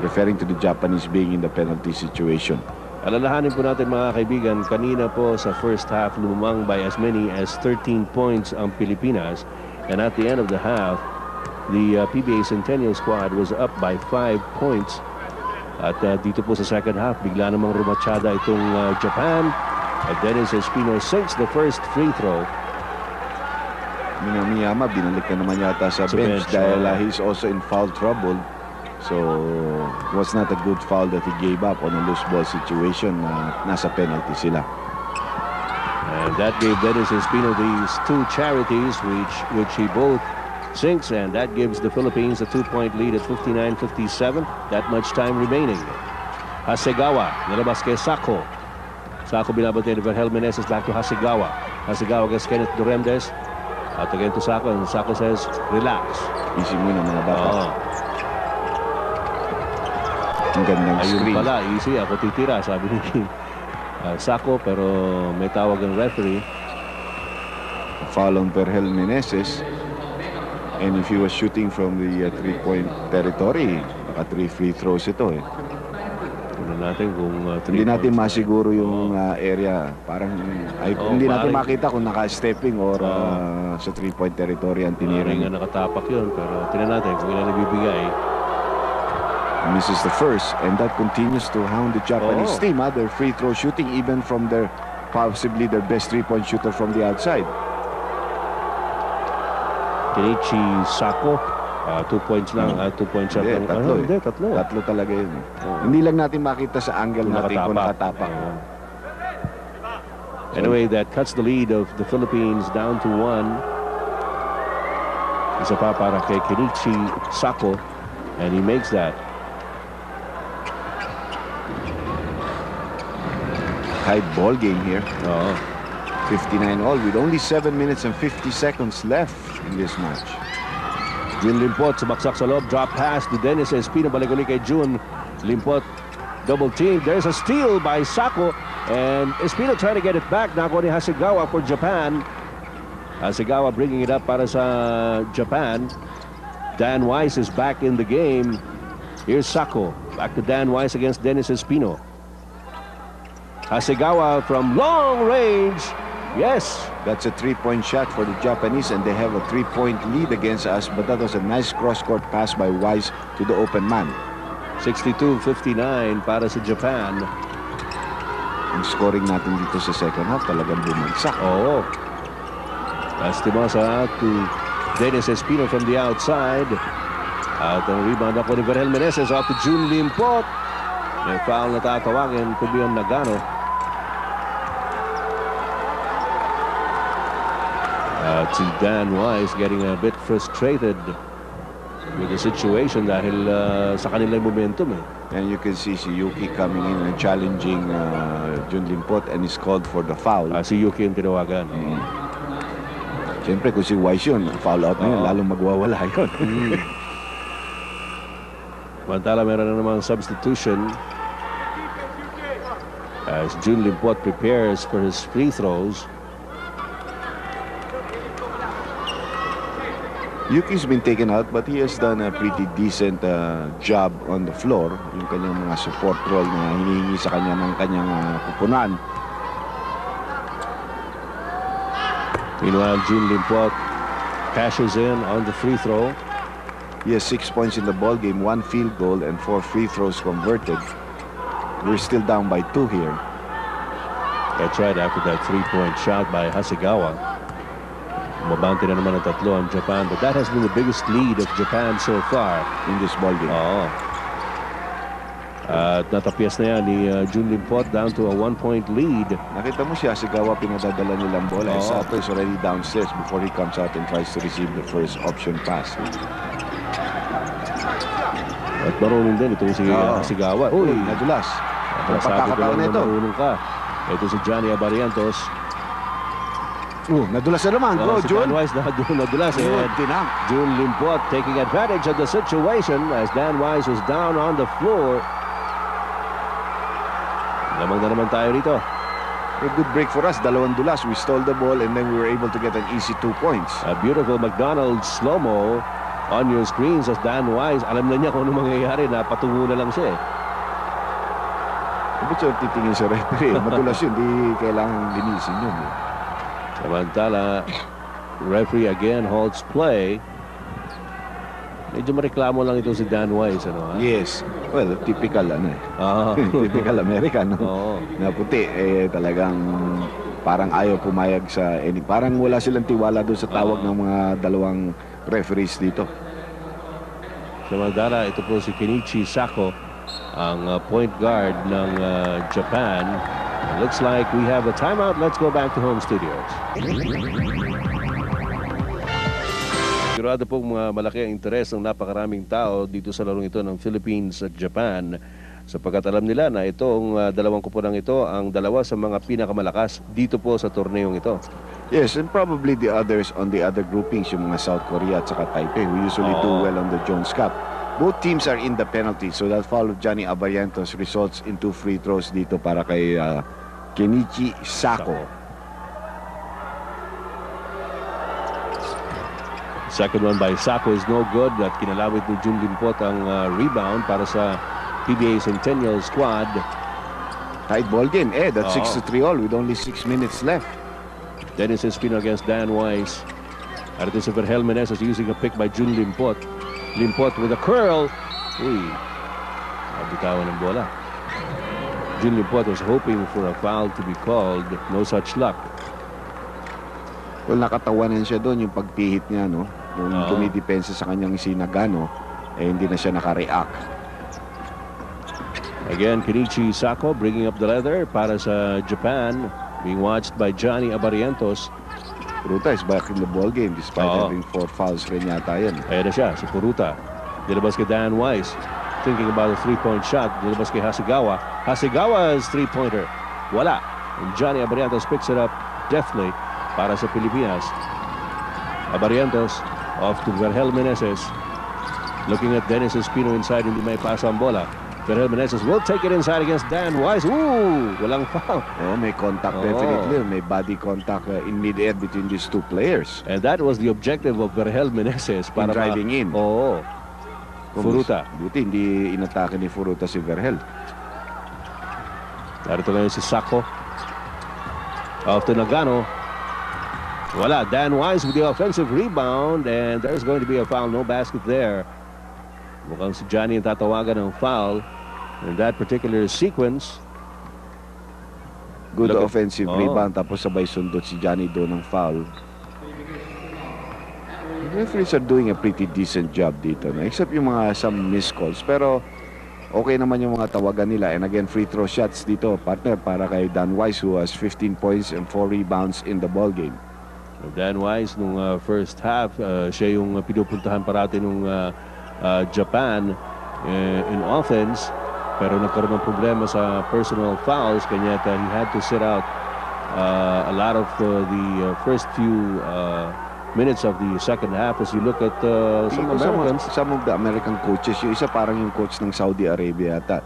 referring to the Japanese being in the penalty situation. Alalahanin po natin mga kaibigan, kanina po sa first half lumamang by as many as 13 points ang Pilipinas, and at the end of the half the PBA Centennial Squad was up by 5 points. At dito po sa second half bigla namang rumatsyada itong Japan. At Dennis Espino sinks the first free throw. Minamiyama, binalik na naman yata sa bench dahil he's also in foul trouble. So, it was not a good foul that he gave up on a loose ball situation na nasa penalty sila. And that gave Dennis Espino these two charities which he both sinks, and that gives the Philippines a 2-point lead at 59-57. That much time remaining. Hasegawa, nalabas kay Sako. Sako binabantay ni Verhel Meneses back to Hasegawa. Hasegawa against Kenneth Duremdes. At again to Sako, and Sako says, relax. Easy muna mga bata. Ang gandang Ayun screen. pala, easy. Ako titira, sabi ni Sako, pero may tawag ang referee. Foul on Verhel Meneses. And if he was shooting from the 3-point territory, naka 3 free throws ito eh. Tignan natin kung Hindi natin masiguro yung area. Parang hindi natin makita kung naka-stepping or sa 3-point territory ang Parang tinira. nga nakatapak yun, pero tignan natin kung ilan nabibigay. Misses the first, and that continues to hound the Japanese team. Their free throw shooting, even from their possibly their best 3-point shooter from the outside. Kenichi Sako, 2 points lang, 2 points lang. Hindi, tatlo Hindi, tatlo. Tatlo talaga yun. Hindi lang natin makita sa angle natin kung nakatapak. Anyway, that cuts the lead of the Philippines down to 1. Isa pa para kay Kenichi Sako, and he makes that. Tied ball game here. 59 all with only 7 minutes and 50 seconds left in this match. Jun Limpot sumaksak sa loob, drop pass to Dennis Espino, balik ulit kay Jun Limpot, double team. There's a steal by Sako, and Espino trying to get it back. Nakuha ni Hasegawa for Japan. Hasegawa bringing it up para sa Japan. Dan Weiss is back in the game. Here's Sako. Back to Dan Weiss against Dennis Espino. Hasegawa from long range. Yes. That's a 3-point shot for the Japanese, and they have a 3-point lead against us, but that was a nice cross-court pass by Wise to the open man. 62-59 para sa Japan. Ang scoring natin dito sa second half talagang bumagsak. Oo. Lastimosa to Dennis Espino from the outside. At ang rebound ako ni Vergel Meneses off to Jun Limpot. May foul na tatawagin. Could be on Nagano. At si Dan Weiss getting a bit frustrated with the situation dahil sa kanilang momentum eh. And you can see si Yuki coming in and challenging Jun Limpot, and is called for the foul. Si Yuki yung tinawagan. Siyempre kung si Wise yun, foul out na yun, lalong magwawala yun. Mantala meron na namang substitution as Jun Limpot prepares for his free throws. Yuki's been taken out, but he has done a pretty decent job on the floor. Yung kanyang mga support role na hinihingi sa kanya ng kanyang kupunan. Meanwhile, Jun Limpot cashes in on the free throw. He has 6 points in the ball game, 1 field goal, and 4 free throws converted. We're still down by 2 here. That's right, after that 3-point shot by Hasegawa. Mabante na naman ang tatlo ang Japan, but that has been the biggest lead of Japan so far in this ball game. Oo. At natapyas na yan ni Jun Limpot down to a 1-point lead. Nakita mo siya, Hasegawa, pinadadala nilang bola. Sato is already downstairs before he comes out and tries to receive the first option pass. At marunong din itong si Hasegawa. Uy, nadulas. Sabi ko lang na marunong ka. Ito si Johnny Abarientos. Nadulas na naman. Go, Jun. Dan Weiss nadulas. Jun Limpot taking advantage of the situation as Dan Weiss was down on the floor. Lamang na naman tayo rito. A good break for us. Dalawang dulas. We stole the ball and then we were able to get an easy 2 points. A beautiful McDonald's slow-mo on your screens as Dan Weiss. Alam na niya kung ano mangyayari. Napatungo na lang siya eh. Ba't siya titingin sa referee? Madulas yun. Di kailangan linisin yun. Samantala, referee again holds play. Medyo mareklamo lang ito si Dan Weiss, ano ha? Yes. Well, typical typical American, no? Na puti, talagang parang ayaw pumayag sa parang wala silang tiwala doon sa tawag ng mga dalawang referees dito. Samantala, ito po si Kenichi Sako, ang point guard ng Japan. It looks like we have a timeout. Let's go back to home studios. Sigurado pong malaki ang interes ng napakaraming tao dito sa larong ito ng Philippines at Japan, sapagkat alam nila na itong dalawang kupunang ito ang dalawa sa mga pinakamalakas dito po sa torneong ito. Yes, and probably the others on the other groupings, yung mga South Korea at saka Taipei, who usually do well on the Jones Cup. Both teams are in the penalty, so that foul of Johnny Abarientos results in 2 free throws dito para kay Kenichi Sako. Second one by Sako is no good. At kinalawit ni Jun Limpot ang rebound para sa PBA Centennial squad. Tight ball game. That's 6-3 all with only 6 minutes left. Dennis Espino against Dan Weiss. At ito si Vergel Meneses using a pick by Jun Limpot. Limpot with a curl. Uy, nabitawan ng bola. Jun Limpot was hoping for a foul to be called. No such luck. Well, nakatawanan siya doon yung pagpihit niya, no? Yung tumidepensa sa kanyang sinagano, hindi na siya nakareact. Again, Kenichi Sako bringing up the leather para sa Japan. Being watched by Johnny Abarientos. Puruta is back in the ball game despite having 4 fouls rin yata yan. Ayan na siya, si Puruta. Nilabas kay Dan Weiss. Thinking about a 3-point shot. Nilabas kay Hasegawa. Hasegawa's 3-pointer. Wala. And Johnny Abarientos picks it up deftly para sa Pilipinas. Abarientos off to Vergel Meneses. Looking at Dennis Espino inside, hindi may pasa ang bola. Verhel Meneses will take it inside against Dan Wise. Ooh, walang foul. Oh, may contact definitely. May body contact in mid-air between these two players. And that was the objective of Verhel Meneses. In driving in. Oo. Furuta. Buti hindi inatake ni Furuta si Verhel. Narito ngayon si Sako. Off to Nagano. Wala. Dan Wise with the offensive rebound. And there's going to be a foul. No basket there. Mukhang si Johnny ang tatawagan ng foul in that particular sequence. Good Look at- offensive rebound tapos sabay sundot si Johnny doon ng foul. The referees are doing a pretty decent job dito, no? Except yung mga some missed calls. Pero okay naman yung mga tawagan nila. And again, free throw shots dito, partner, para kay Dan Wise who has 15 points and 4 rebounds in the ball game. Dan Wise nung first half, siya yung pinupuntahan parati nung Japan in offense, pero nagkaroon ng problema sa personal fouls, kanya he had to sit out a lot of the first few minutes of the second half. As you look at some Americans, Some of the American coaches, yung isa parang yung coach ng Saudi Arabia yata,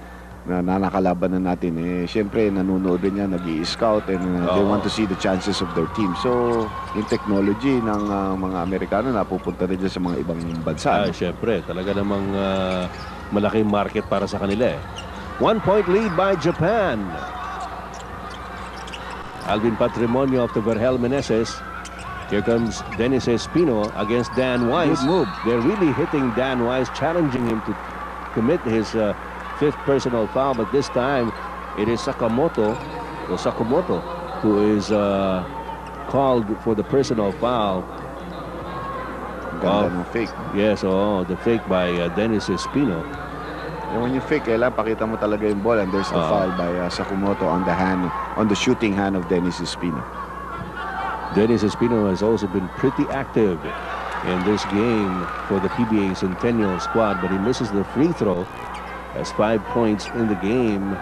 na nakalaban na natin, syempre nanonood rin niya, nag-i-scout and they want to see the chances of their team. So yung technology ng mga Amerikano napupunta rin dyan sa mga ibang bansa. syempre talaga namang malaking market para sa kanila. 1-point lead by Japan. Alvin Patrimonio of the Verhel Meneses. Here comes Dennis Espino against Dan Wise. Good move. They're really hitting Dan Wise, challenging him to commit his fifth personal foul, but this time it is Sakamoto who is called for the personal foul. Ganda ng fake. Yes, the fake by Dennis Espino. And when you fake, pakita mo talaga yung ball, and there's the foul by Sakamoto on the shooting hand of Dennis Espino. Dennis Espino has also been pretty active in this game for the PBA Centennial squad, but he misses the free throw. Has 5 points in the game.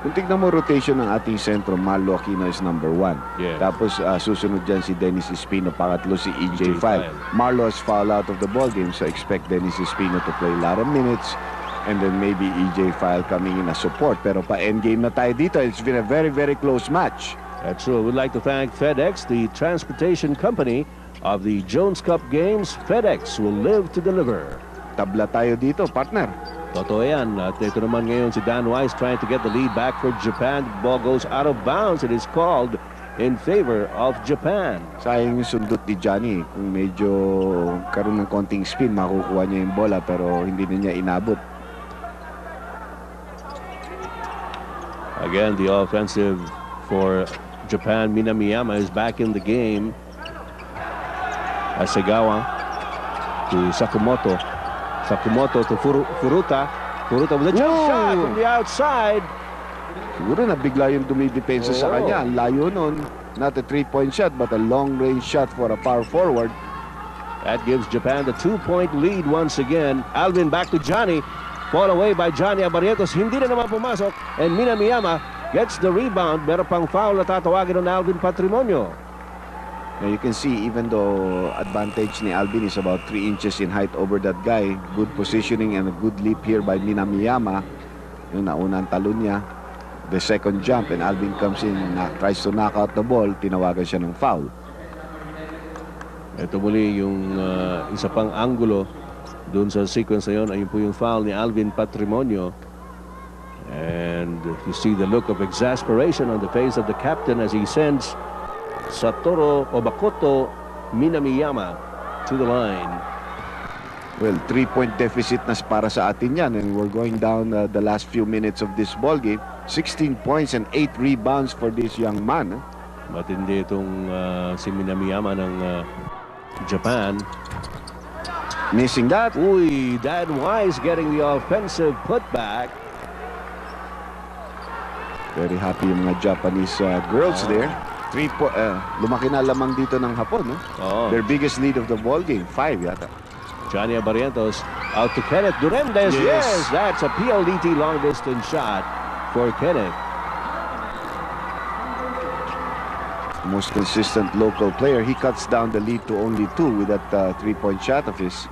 Kung tignan mo rotation ng ating sentro, Marlo Aquino is number 1. Yeah. Tapos susunod dyan si Dennis Espino, pangatlo si EJ File. File. Marlo is foul out of the ball game, so expect Dennis Espino to play a lot of minutes, and then maybe EJ File coming in as support. Pero pa-endgame na tayo dito. It's been a very, very close match. That's true. We'd like to thank FedEx, the transportation company of the Jones Cup games. FedEx will live to deliver. Tabla tayo dito, partner. Totoo yan. At ito naman ngayon si Dan Wise trying to get the lead back for Japan. The ball goes out of bounds. It is called in favor of Japan. Sayang yung sundot ni Johnny. Kung medyo karoon ng konting spin, makukuha niya yung bola, pero hindi na niya inabot. Again, the offensive for Japan, Minamiyama, is back in the game. Hasegawa to Sakamoto. Sakamoto to Furuta. Furuta with a jump shot from the outside. Siguro nabigla yung dumidepensa sa kanya. Ang layo nun. Not a 3-point shot, but a long-range shot for a power forward. That gives Japan the 2-point lead once again. Alvin back to Johnny. Fall away by Johnny Abarrientos. Hindi na naman pumasok. And Minamiyama gets the rebound. Meron pang foul na tatawagin ng Alvin Patrimonio. Now you can see, even though advantage ni Alvin is about 3 inches in height over that guy, good positioning and a good leap here by Minamiyama. Yung naunang talon niya, the second jump, and Alvin comes in and tries to knock out the ball, tinawagan siya ng foul. Ito muli yung isa pang anggulo doon sa sequence na yun. Ayun po yung foul ni Alvin Patrimonio. And you see the look of exasperation on the face of the captain as he sends Satoru Obakoto Minamiyama to the line. Well, 3-point deficit na para sa atin yan, and we're going down the last few minutes of this ball game. 16 points and 8 rebounds for this young man. Matindi itong si Minamiyama ng Japan. Missing that. Uy, Dan Wise getting the offensive putback. Very happy yung mga Japanese girls there. Lumaki na lamang dito ng Hapon, no? Their biggest lead of the ball game, 5 yata. Johnny Abarrientos out to Kenneth Duremdes. Yes, that's a PLDT long distance shot for Kenneth. Most consistent local player. He cuts down the lead to only 2 with that 3-point shot of his.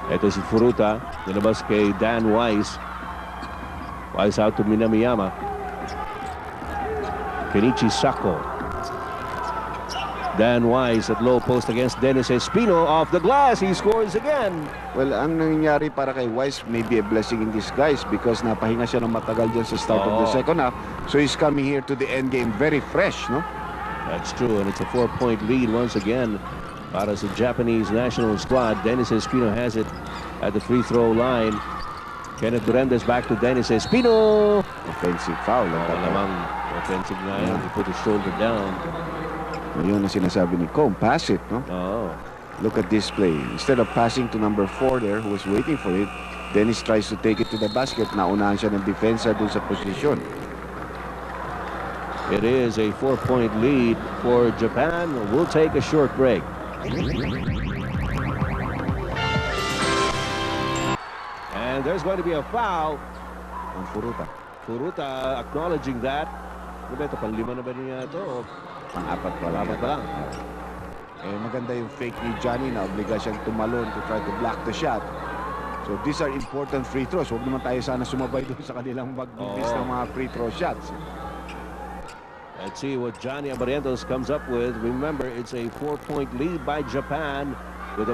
Ito si Furuta. Nilabas kay Dan Wise. Wise out to Minamiyama. Kenichi Sako. Dan Wise at low post against Dennis Espino. Off the glass, he scores again. Well, ang nangyayari para kay Wise may be a blessing in disguise because napahinga siya ng matagal dyan sa start of the second half. So he's coming here to the end game very fresh, no? That's true, and it's a 4-point lead once again para sa Japanese national squad. Dennis Espino has it at the free throw line. Kenneth Durendes back to Dennis Espino. Offensive foul. Malamang offensive na yan. He put his shoulder down. Yun ang sinasabi ni Combe. Pass it, no? Oh. Look at this play. Instead of passing to number 4 there, who was waiting for it, Dennis tries to take it to the basket. Naunahan siya ng depensa dun sa posisyon. It is a 4-point lead for Japan. We'll take a short break. And there's going to be a foul. Ang Furuta. Furuta acknowledging that. Ano ba ito? Panlima na ba niya ito? Pang-apat pa lang. Apat pa lang. Eh, maganda yung fake ni Johnny na obliga siyang tumalon to try to block the shot. So these are important free throws. Huwag naman tayo sana sumabay doon sa kanilang magbibis ng mga free throw shots. Let's see what Johnny Abarientos comes up with. Remember, it's a 4-point lead by Japan with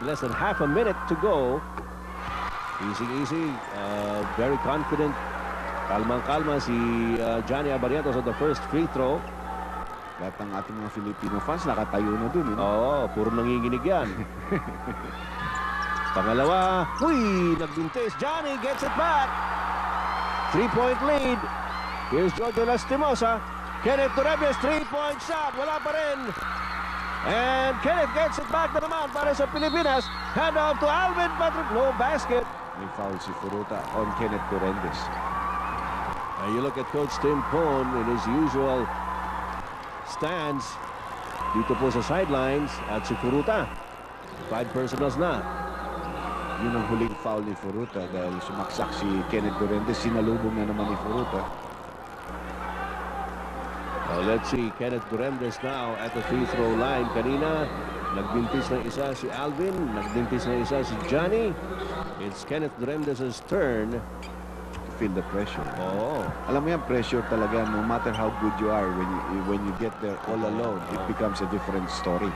less than half a minute to go. Easy. Very confident. Kalmang-kalma si Johnny Abarientos on the first free throw. Lahat ng ating mga Filipino fans nakatayo na dun. Oo, puro nanginginig yan. Pangalawa, nagbintis. Johnny gets it back. 3-point lead. Here's Jojo Lastimosa. Kenneth Durendes, 3-point shot. Wala pa rin. And Kenneth gets it back na naman para sa Pilipinas. Hand off to Alvin Patrick. No basket. May foul si Furuta on Kenneth Durendes. And you look at Coach Tim Pone in his usual stands dito po sa sidelines at si Furuta. 5 personals na. Yun ang huling foul ni Furuta dahil sumaksak si Kenneth Durendes. Sinalubong na naman ni Furuta. Let's see, Kenneth Durendes now at the free throw line. Kanina, nagbintis ng isa si Alvin, nagbintis ng isa si Johnny. It's Kenneth Durendes' turn. Feel the pressure. Oo. Alam mo yan, pressure talaga. No matter how good you are, when you get there all alone, it becomes a different story.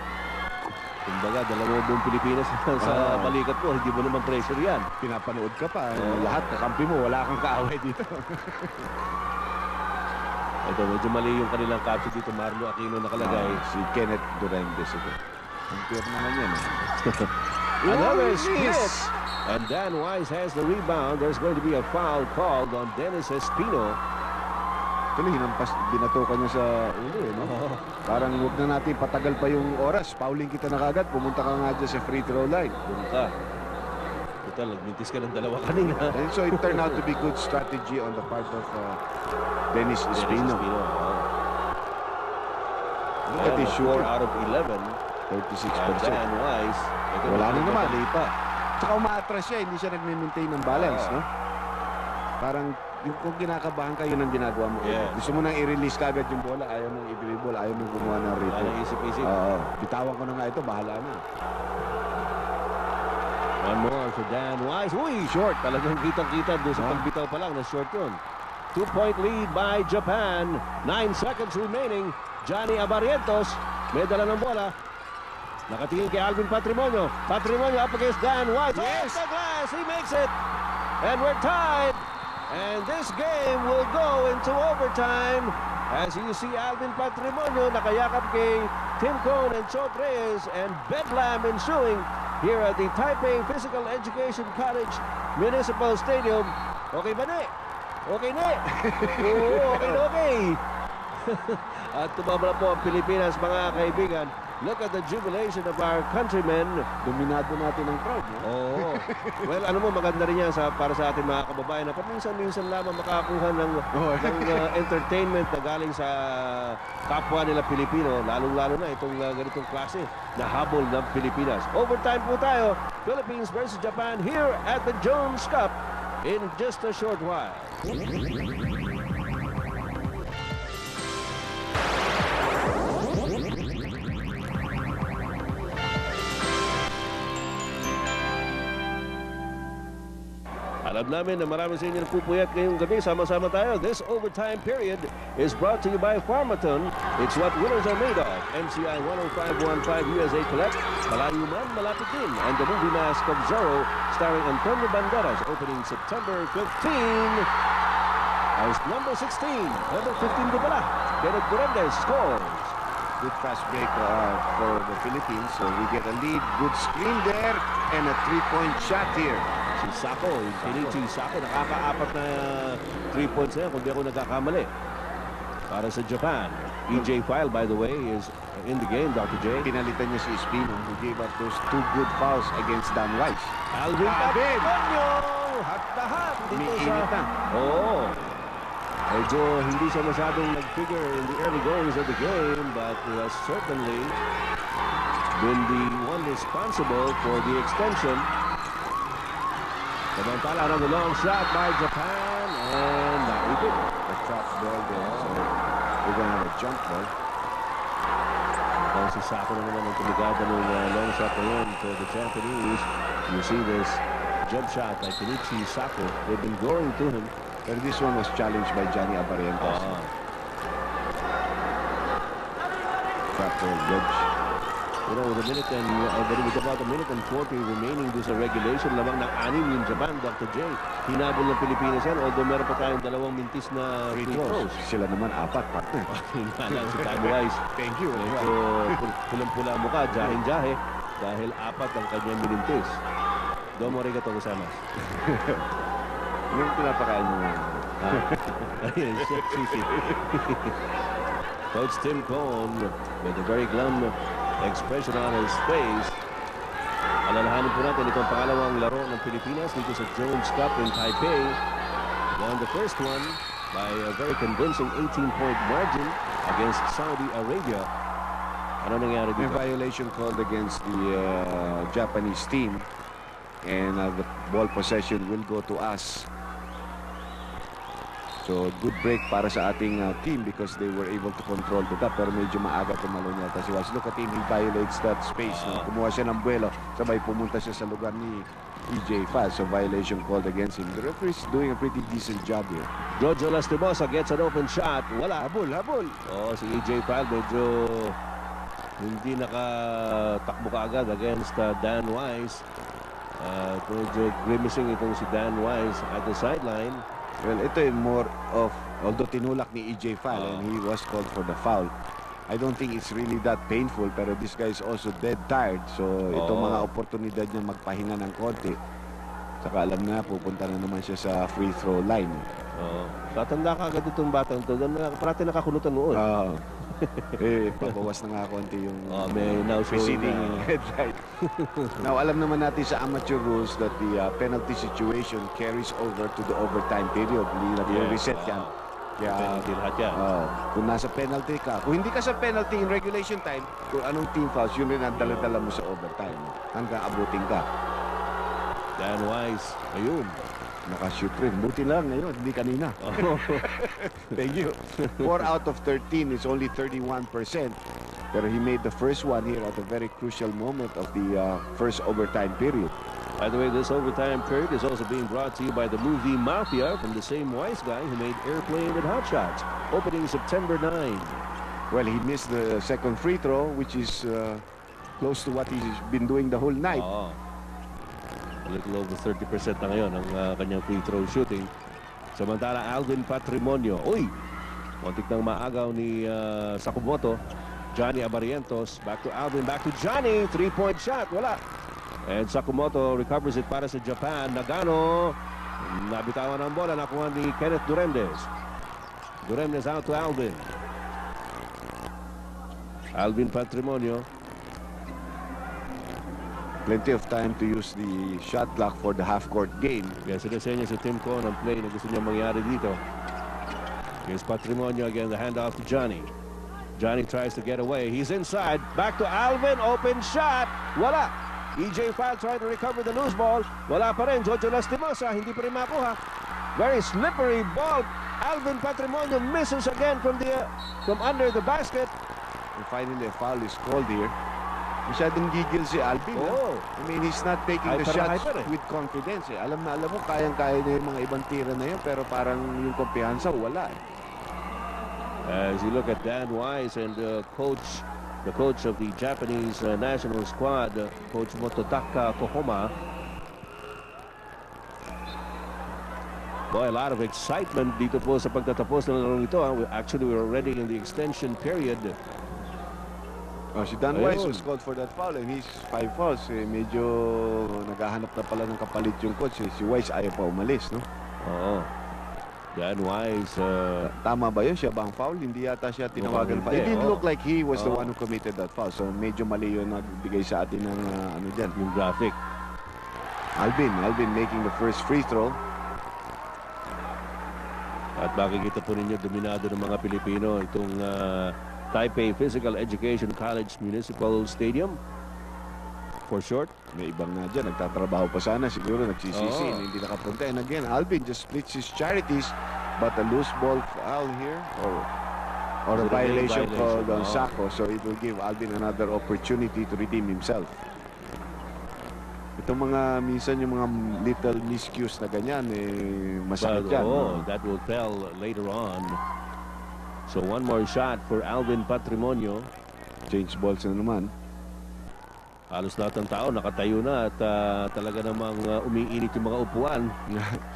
Kumbaga, dalawa buong Pilipinas sa balikat po. Hindi mo naman pressure yan. Pinapanood ka pa. Lahat, kakampi mo, wala kang kaaway dito. Ito, medyo mali yung kanilang caption dito. Marlo Aquino nakalagay. Si Kenneth Durendes ito. Compare naman yan. Another split. And Dan Wise has the rebound. There's going to be a foul called on Dennis Espino. Tuloy, binatukan niya sa ulo. No? Parang huwag na natin patagal pa yung oras. Fouling kita na kagad. Pumunta ka nga dyan sa free throw line. Punta. Total, nagmintis ka ng dalawa kanina. And so it turned out to be good strategy on the part of Dennis Espino. Look at this shooter. 4 out of 11. 36%. Dan Wise. Ito, Wala na naman. mali pa. Tsaka umaatras siya, hindi siya nag-maintain ng balance, no? Parang kung kinakabahan ka, yun ang ginagawa mo. Yes. Gusto mo nang i-release kagad yung bola, ayaw mong i-dribble, ayaw mong gumawa ng Wala rhythm. na isip-isip. Bitawan ko na nga ito, bahala na. One more for Dan Wise. Short. Talagang kitang-kita doon sa pagbitaw pa lang na short yun. 2-point lead by Japan. 9 seconds remaining. Johnny Abarientos. May dala ng bola. Nakatingin kay Alvin Patrimonio. Patrimonio up against Dan Wise. Yes! The glass. He makes it. And we're tied. And this game will go into overtime. As you see Alvin Patrimonio nakayakap kay Tim Cone and Chot Reyes, and bedlam ensuing here at the Taipei Physical Education College Municipal Stadium. Okay ba, ne? Okay, ne? Oo, okay. At tumabla po ang Pilipinas, mga kaibigan. Look at the jubilation of our countrymen. Dominado natin ang crowd, no? Oo. Well, ano mo, maganda rin yan para sa ating mga kababayan na paminsan-minsan lamang makakuha ng entertainment na galing sa kapwa nila Pilipino, lalong-lalo na itong ganitong klase na habol ng Pilipinas. Overtime po tayo. Philippines versus Japan here at the Jones Cup in just a short while. Alam namin na marami sa inyo nagpupuyat ngayong gabi. Sama-sama tayo. This overtime period is brought to you by Pharmaton. It's what winners are made of. MCI 10515 USA Collect. Malayo man, malapit din. And the movie Mask of Zorro starring Antonio Banderas opening September 15. As number 16. Number 15 ko pala. Kenneth Durandez scores. Good fast break for the Philippines. So we get a lead. Good screen there. And a 3-point shot here. Si Sako, yung Kenichi Sako, nakaka-apat na 3 points na yan kung di ako nagkakamali. Para sa Japan. EJ File, by the way, is in the game, Dr. J. Pinalitan niya si Espino. He gave up those 2 good fouls against Dan Weiss. Alvin Patrimonio! Hat na hat! Umiinit na. Oo. Medyo hindi siya masyadong nag-figure in the early goings of the game, but he has certainly been the one responsible for the extension. Samantala ng long shot by Japan, and naipit. A trap ball there. So we're going to have a jump ball. Kung si Sako na naman ang tumigada ng long shot na yun to the Japanese. You see this jump shot by Kenichi Sako. They've been going to him. But this one was challenged by Johnny Abarientos. Trap ball, wedge. You know, with about a minute and 40 remaining do sa regulation, lamang ng 6 yung Japan, Dr. J. Hinabol ng Pilipinas yan, although meron pa tayong 2 mintis na free throws. Sila naman 4, partner. Hinala si Tom Weiss. Thank you. Medyo pulang-pula mukha, jahin-jahe, dahil 4 ang kanyang minintis. Domo arigato gozaimasu. Yung pinapakain mo nga. Ayan, Chef Sushi. Coach Tim Cohn with a very glum expression on his face. Alalahanin po natin itong pangalawang laro ng Pilipinas dito sa Jones Cup in Taipei. Won the first one by a very convincing 18-point margin against Saudi Arabia. Ano nangyari May dito? violation called against the Japanese team. And the ball possession will go to us. So, good break para sa ating team because they were able to control the gap. Pero medyo maaga tumalon yata si Weiss. Look at him, he violates that space. Kumuha siya ng buwelo. Sabay pumunta siya sa lugar ni EJ Faz. So, violation called against him. The referee is doing a pretty decent job here. Jojo Lastimosa gets an open shot. Wala. Habol. Oh, si EJ File medyo hindi nakatakbo kaagad against Dan Weiss. Medyo grimacing itong si Dan Weiss at the sideline. Well, ito yung more of, although tinulak ni EJ Fal and he was called for the foul, I don't think it's really that painful, pero this guy is also dead tired. So, itong mga oportunidad niya magpahinga ng konti. Saka alam na, pupunta na naman siya sa free throw line. Tatanda ka agad itong batang to. Parati nakakunutan noon. Pabawas na nga konti yung may now showing preceding headlight. Now, alam naman natin sa amateur rules that the penalty situation carries over to the overtime period. Hindi na reset yan. Kaya, penalty lahat yan. kung nasa penalty ka, kung hindi ka sa penalty in regulation time, kung anong team fouls, yun rin ang dala-dala mo sa overtime. Hanggang abutin ka. Dan Weiss, ayun. Nakashoot rin. Buti lang ngayon, hindi kanina. Thank you. 4 out of 13 is only 31%. Pero he made the first one here at a very crucial moment of the first overtime period. By the way, this overtime period is also being brought to you by the movie Mafia from the same Weiss guy who made Airplane and Hot Shots, opening September 9. Well, he missed the second free throw, which is close to what he's been doing the whole night. A little over 30% na ngayon ang kanyang free throw shooting. Samantala, Alvin Patrimonio. Uy! Muntik nang maagaw ni Sakamoto. Johnny Abarientos. Back to Alvin. Back to Johnny. 3-point shot. Wala. And Sakamoto recovers it para sa Japan. Nagano. Nabitawan ang bola. Nakuha ni Kenneth Durandez. Durandez out to Alvin. Alvin Patrimonio. Plenty of time to use the shot clock for the half-court game. Yes, sinasenya si Tim Cohn ang play na gusto niya mangyari dito. Here's Patrimonio again, the handoff to Johnny. Johnny tries to get away. He's inside. Back to Alvin. Open shot. Wala. EJ File trying to recover the loose ball. Wala pa rin. Jojo Lastimosa. Hindi pa rin makuha. Very slippery ball. Alvin Patrimonio misses again from under the basket. And finally, a foul is called here. Masyadong gigil si Alvin. Oo. I mean, he's not taking the Hyper na shots hyper eh. with confidence. Alam mo, kayang-kaya na yung mga ibang tira na yun, pero parang yung kumpiyansa, wala. As you look at Dan Wise and the coach of the Japanese national squad, Coach Motodaka Kohoma. Boy, a lot of excitement dito po sa pagtatapos ng laro ito. Actually, we're already in the extension period. Si Dan Wise Ayun. was called for that foul and he's 5 fouls. Medyo naghahanap na pala ng kapalit yung coach. Si Wise ayaw pa umalis, no? Oo. Dan Wise, Tama ba yun? Siya ba ang foul? Hindi yata siya tinawagan pa. Hindi, It didn't oo. look like he was the Oo. one who committed that foul. So medyo mali yun nagbigay sa atin ng ano dyan. yung graphic. Alvin making the first free throw. At makikita po ninyo, dominado ng mga Pilipino itong Taipei Physical Education College Municipal Stadium. For short. May ibang nga dyan, nagtatrabaho pa sana. Siguro nagsisisi, Oo. hindi nakapunta. And again, Alvin just splits his charities. But a loose ball foul here. Or a It's a violation violation, called on oo. Sacco. So it will give Alvin another opportunity to redeem himself. Itong mga, minsan yung mga little miscues na ganyan, masakit yan. Oh, that will tell later on. So one more shot for Alvin Patrimonio. Change balls na naman. Halos lahat ng tao nakatayo na at talaga namang umiinit yung mga upuan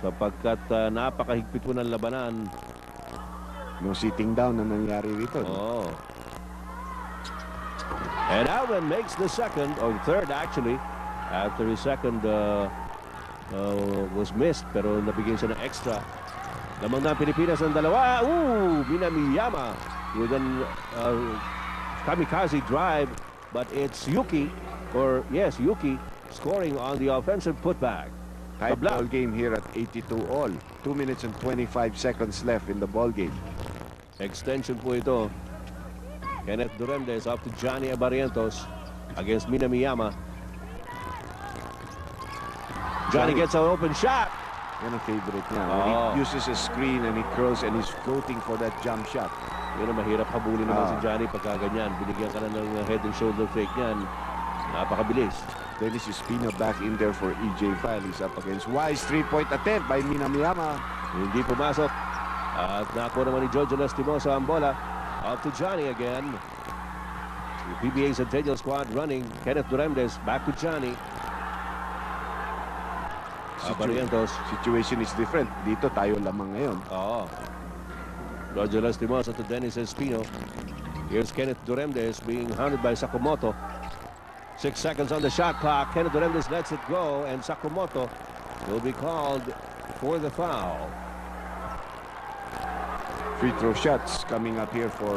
sapagkat napakahigpit po ng labanan. No sitting down na nangyari dito. Oh. And Alvin makes the second, or third actually, after his second was missed pero nabigyan siya ng extra. Lamang na Pilipinas ng dalawa. Minamiyama with an kamikaze drive, but it's Yuki scoring on the offensive putback. Tight Tabla. ball game here at 82 all. 2 minutes and 25 seconds left in the ball game. Extension po ito. Kenneth Duremdes off to Johnny Abarientos against Minamiyama. Johnny gets an open shot. Yan ang favorite niya. When Oh. he uses a screen and he curls and he's floating for that jump shot. Yun ang mahirap habulin naman Ah. si Johnny pagka ganyan. Binigyan ka na ng head and shoulder fake niyan. Napakabilis. Dennis Espino back in there for EJ File. He's up against Wise. 3-point attempt by Minamiyama. Hindi pumasok. At nakuha naman ni Jojo Lastimosa ang bola. Up to Johnny again. The PBA Centennial squad running. Kenneth Duremdes back to Johnny. Abarientos. Situation is different. Dito tayo lamang ngayon. Oo. Jojo Lastimosa to Dennis Espino. Here's Kenneth Duremdes being hounded by Sakamoto. 6 seconds on the shot clock. Kenneth Duremdes lets it go, and Sakamoto will be called for the foul. Free throw shots coming up here for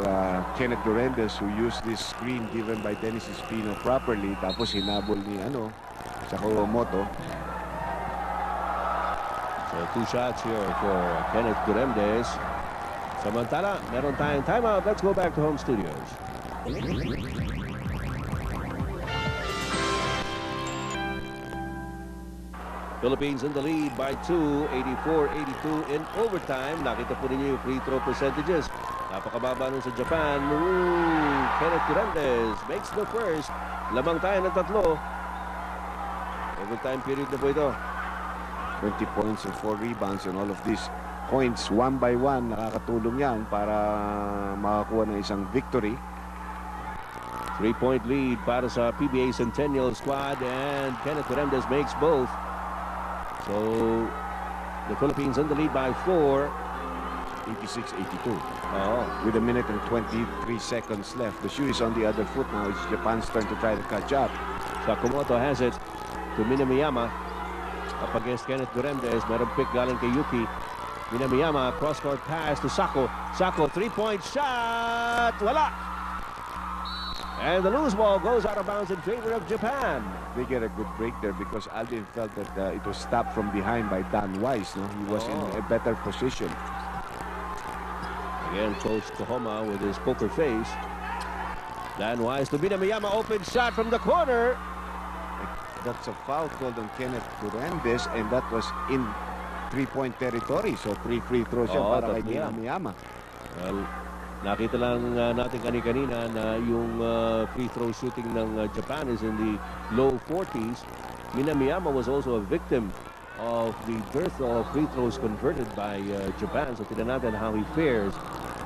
Kenneth Duremdes, who used this screen given by Dennis Espino properly. Tapos hinabol ni Sakamoto. So 2 shots here for Kenneth Duremdes. Samantala, meron tayong timeout. Let's go back to home studios. Philippines in the lead by 2, 84-82 in overtime. Nakita po ninyo yung free throw percentages. Napakababa nun sa Japan. Kenneth Duremdes makes the first. Lamang tayo ng 3. Overtime period na po ito. 20 points and 4 rebounds, and all of these points one by one, nakakatulong yan para makakuha ng isang victory. 3-point lead para sa PBA Centennial squad, and Kenneth Duremdes makes both. So the Philippines in the lead by 4. 86-82. Oh, With a minute and 23 seconds left. The shoe is on the other foot now. It's Japan's turn to try to catch up. Sakamoto has it to Minamiyama. Up against Kenneth Duremdes. Meron pick galing kay Yuki. Minamiyama, cross-court pass to Sako. Sako, 3-point shot! Wala! And the loose ball goes out of bounds in favor of Japan. They get a good break there because Alvin felt that it was stopped from behind by Dan Wise. No? He was in a better position. Again, Coach Kohoma with his poker face. Dan Wise to Minamiyama, open shot from the corner. That's a foul called on Kenneth Duremdes, and that was in 3-point territory. So 3 free throws siya para kay tatlo yan. Minamiyama. Well, Nakita lang natin kanina na yung free throw shooting ng Japan is in the low 40s. Minamiyama was also a victim of the dearth of free throws converted by Japan. So tignan natin how he fares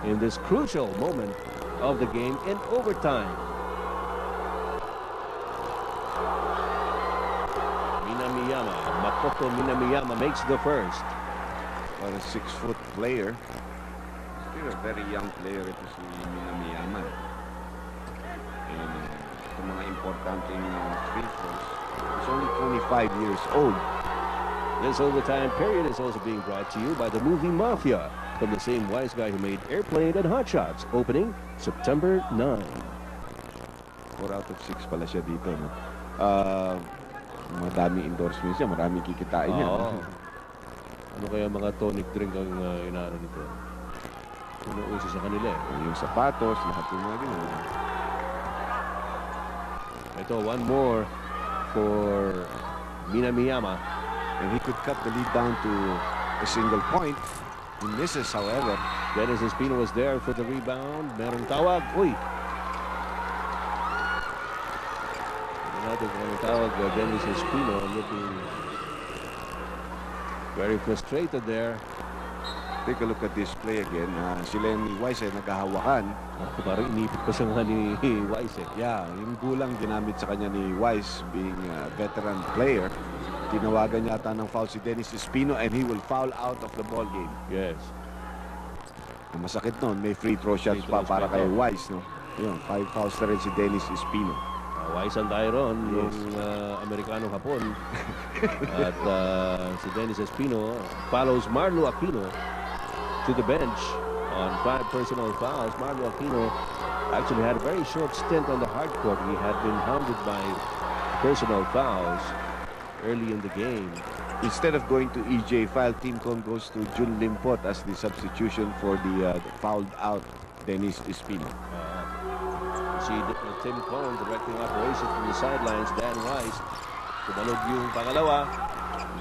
in this crucial moment of the game in overtime. Minamiyama, Makoto Minamiyama makes the first. For a 6-foot player, still a very young player ito si Minamiyama. And sa mga importanteng free throws, he's only 25 years old. This overtime period is also being brought to you by the movie Mafia, from the same wise guy who made Airplane and Hot Shots, opening September 9. 4 out of 6 pala siya dito. No? Madami endorsements niya, marami kikitain niya. Oo. Ano kaya mga tonic drink ang inaano nito? Inuuso sa kanila eh. Yung sapatos, lahat yung mga ganun. Ito, one more for Minamiyama. And he could cut the lead down to a single point. He misses, however. Dennis Espino was there for the rebound. Merong tawag. Uy! Tignan natin kung anong tawag. Dennis Espino looking very frustrated there. Take a look at this play again. Sila ni Wise ay naghahawakan. Parang inipit pa siya nga ni Wise eh. Yeah, yung gulang ginamit sa kanya ni Wise being a veteran player. Tinawagan yata ng foul si Dennis Espino and he will foul out of the ball game. Yes. Ang masakit nun, may free throw shots Free pa throws para pa kay to. Wise. No? Yun, 5 fouls na rin si Dennis Espino. Wise ang Dairon, Yes. yung Amerikano hapon. At si Dennis Espino follows Marlo Aquino to the bench on 5 personal fouls. Marlo Aquino actually had a very short stint on the hard court. He had been hounded by personal fouls early in the game. Instead of going to EJ File, Team Con goes to Jun Limpot as the substitution for the fouled out Dennis Espino. Si Tim Cohn directing operations from the sidelines. Dan Wise tumalog yung pangalawa.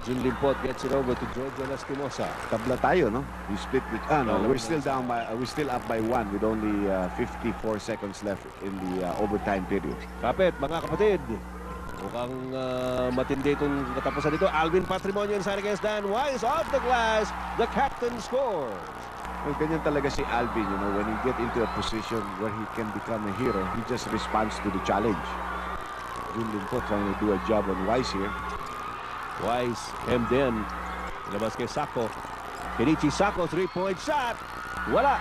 Jun Limpot gets it over to Giorgio Lastimosa. Tabla tayo, no? We split with, no, No, we're still down by, we're still up by 1 with only 54 seconds left in the overtime period. Kapit, mga kapatid. Mukhang matindi itong katapusan dito. Alvin Patrimonio inside against Dan Wise. Off the glass, the captain scores. Well, ganyan talaga si Alvin, you know, when he get into a position where he can become a hero, he just responds to the challenge. Jun Limpot trying to do a job on Wise here. Wise hemmed in. Ilabas kay Sako. Kenichi Sako, 3-point shot. Wala.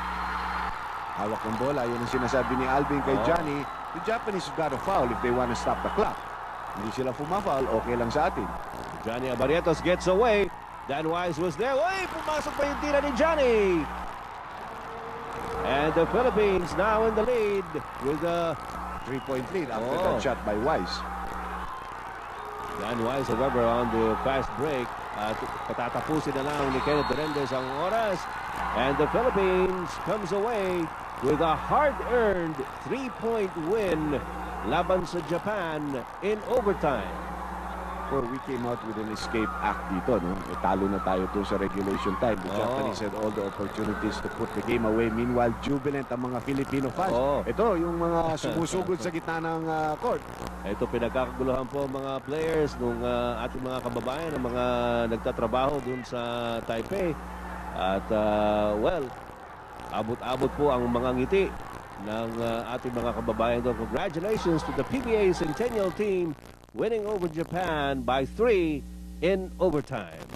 Hawak ng bola, yun ang sinasabi ni Alvin kay Oh. Johnny. The Japanese got to foul if they want to stop the clock. Hindi sila fumafoul, okay lang sa atin. Johnny Abarrientos gets away. Dan Wise was there. Uy, pumasok pa yung tira ni Johnny. And the Philippines now in the lead with a 3-point lead after Oh. that shot by Wise. Dan Wise, however, on the fast break. At patatapusin na lang ni Kenneth Rendes ang oras. And the Philippines comes away with a hard-earned 3-point win laban sa Japan in overtime. Or we came out with an escape act dito, no? E, talo na tayo to sa regulation time. The Oh. Japanese had all the opportunities to put the game away. Meanwhile, jubilant ang mga Filipino fans. Oh. Ito, yung mga sumusugod sa gitna ng court. Ito pinagkakaguluhan po mga players nung ating mga kababayan, ang mga nagtatrabaho dun sa Taipei. At well, abot-abot po ang mga ngiti ng ating mga kababayan doon. Congratulations to the PBA Centennial team winning over Japan by 3 in overtime.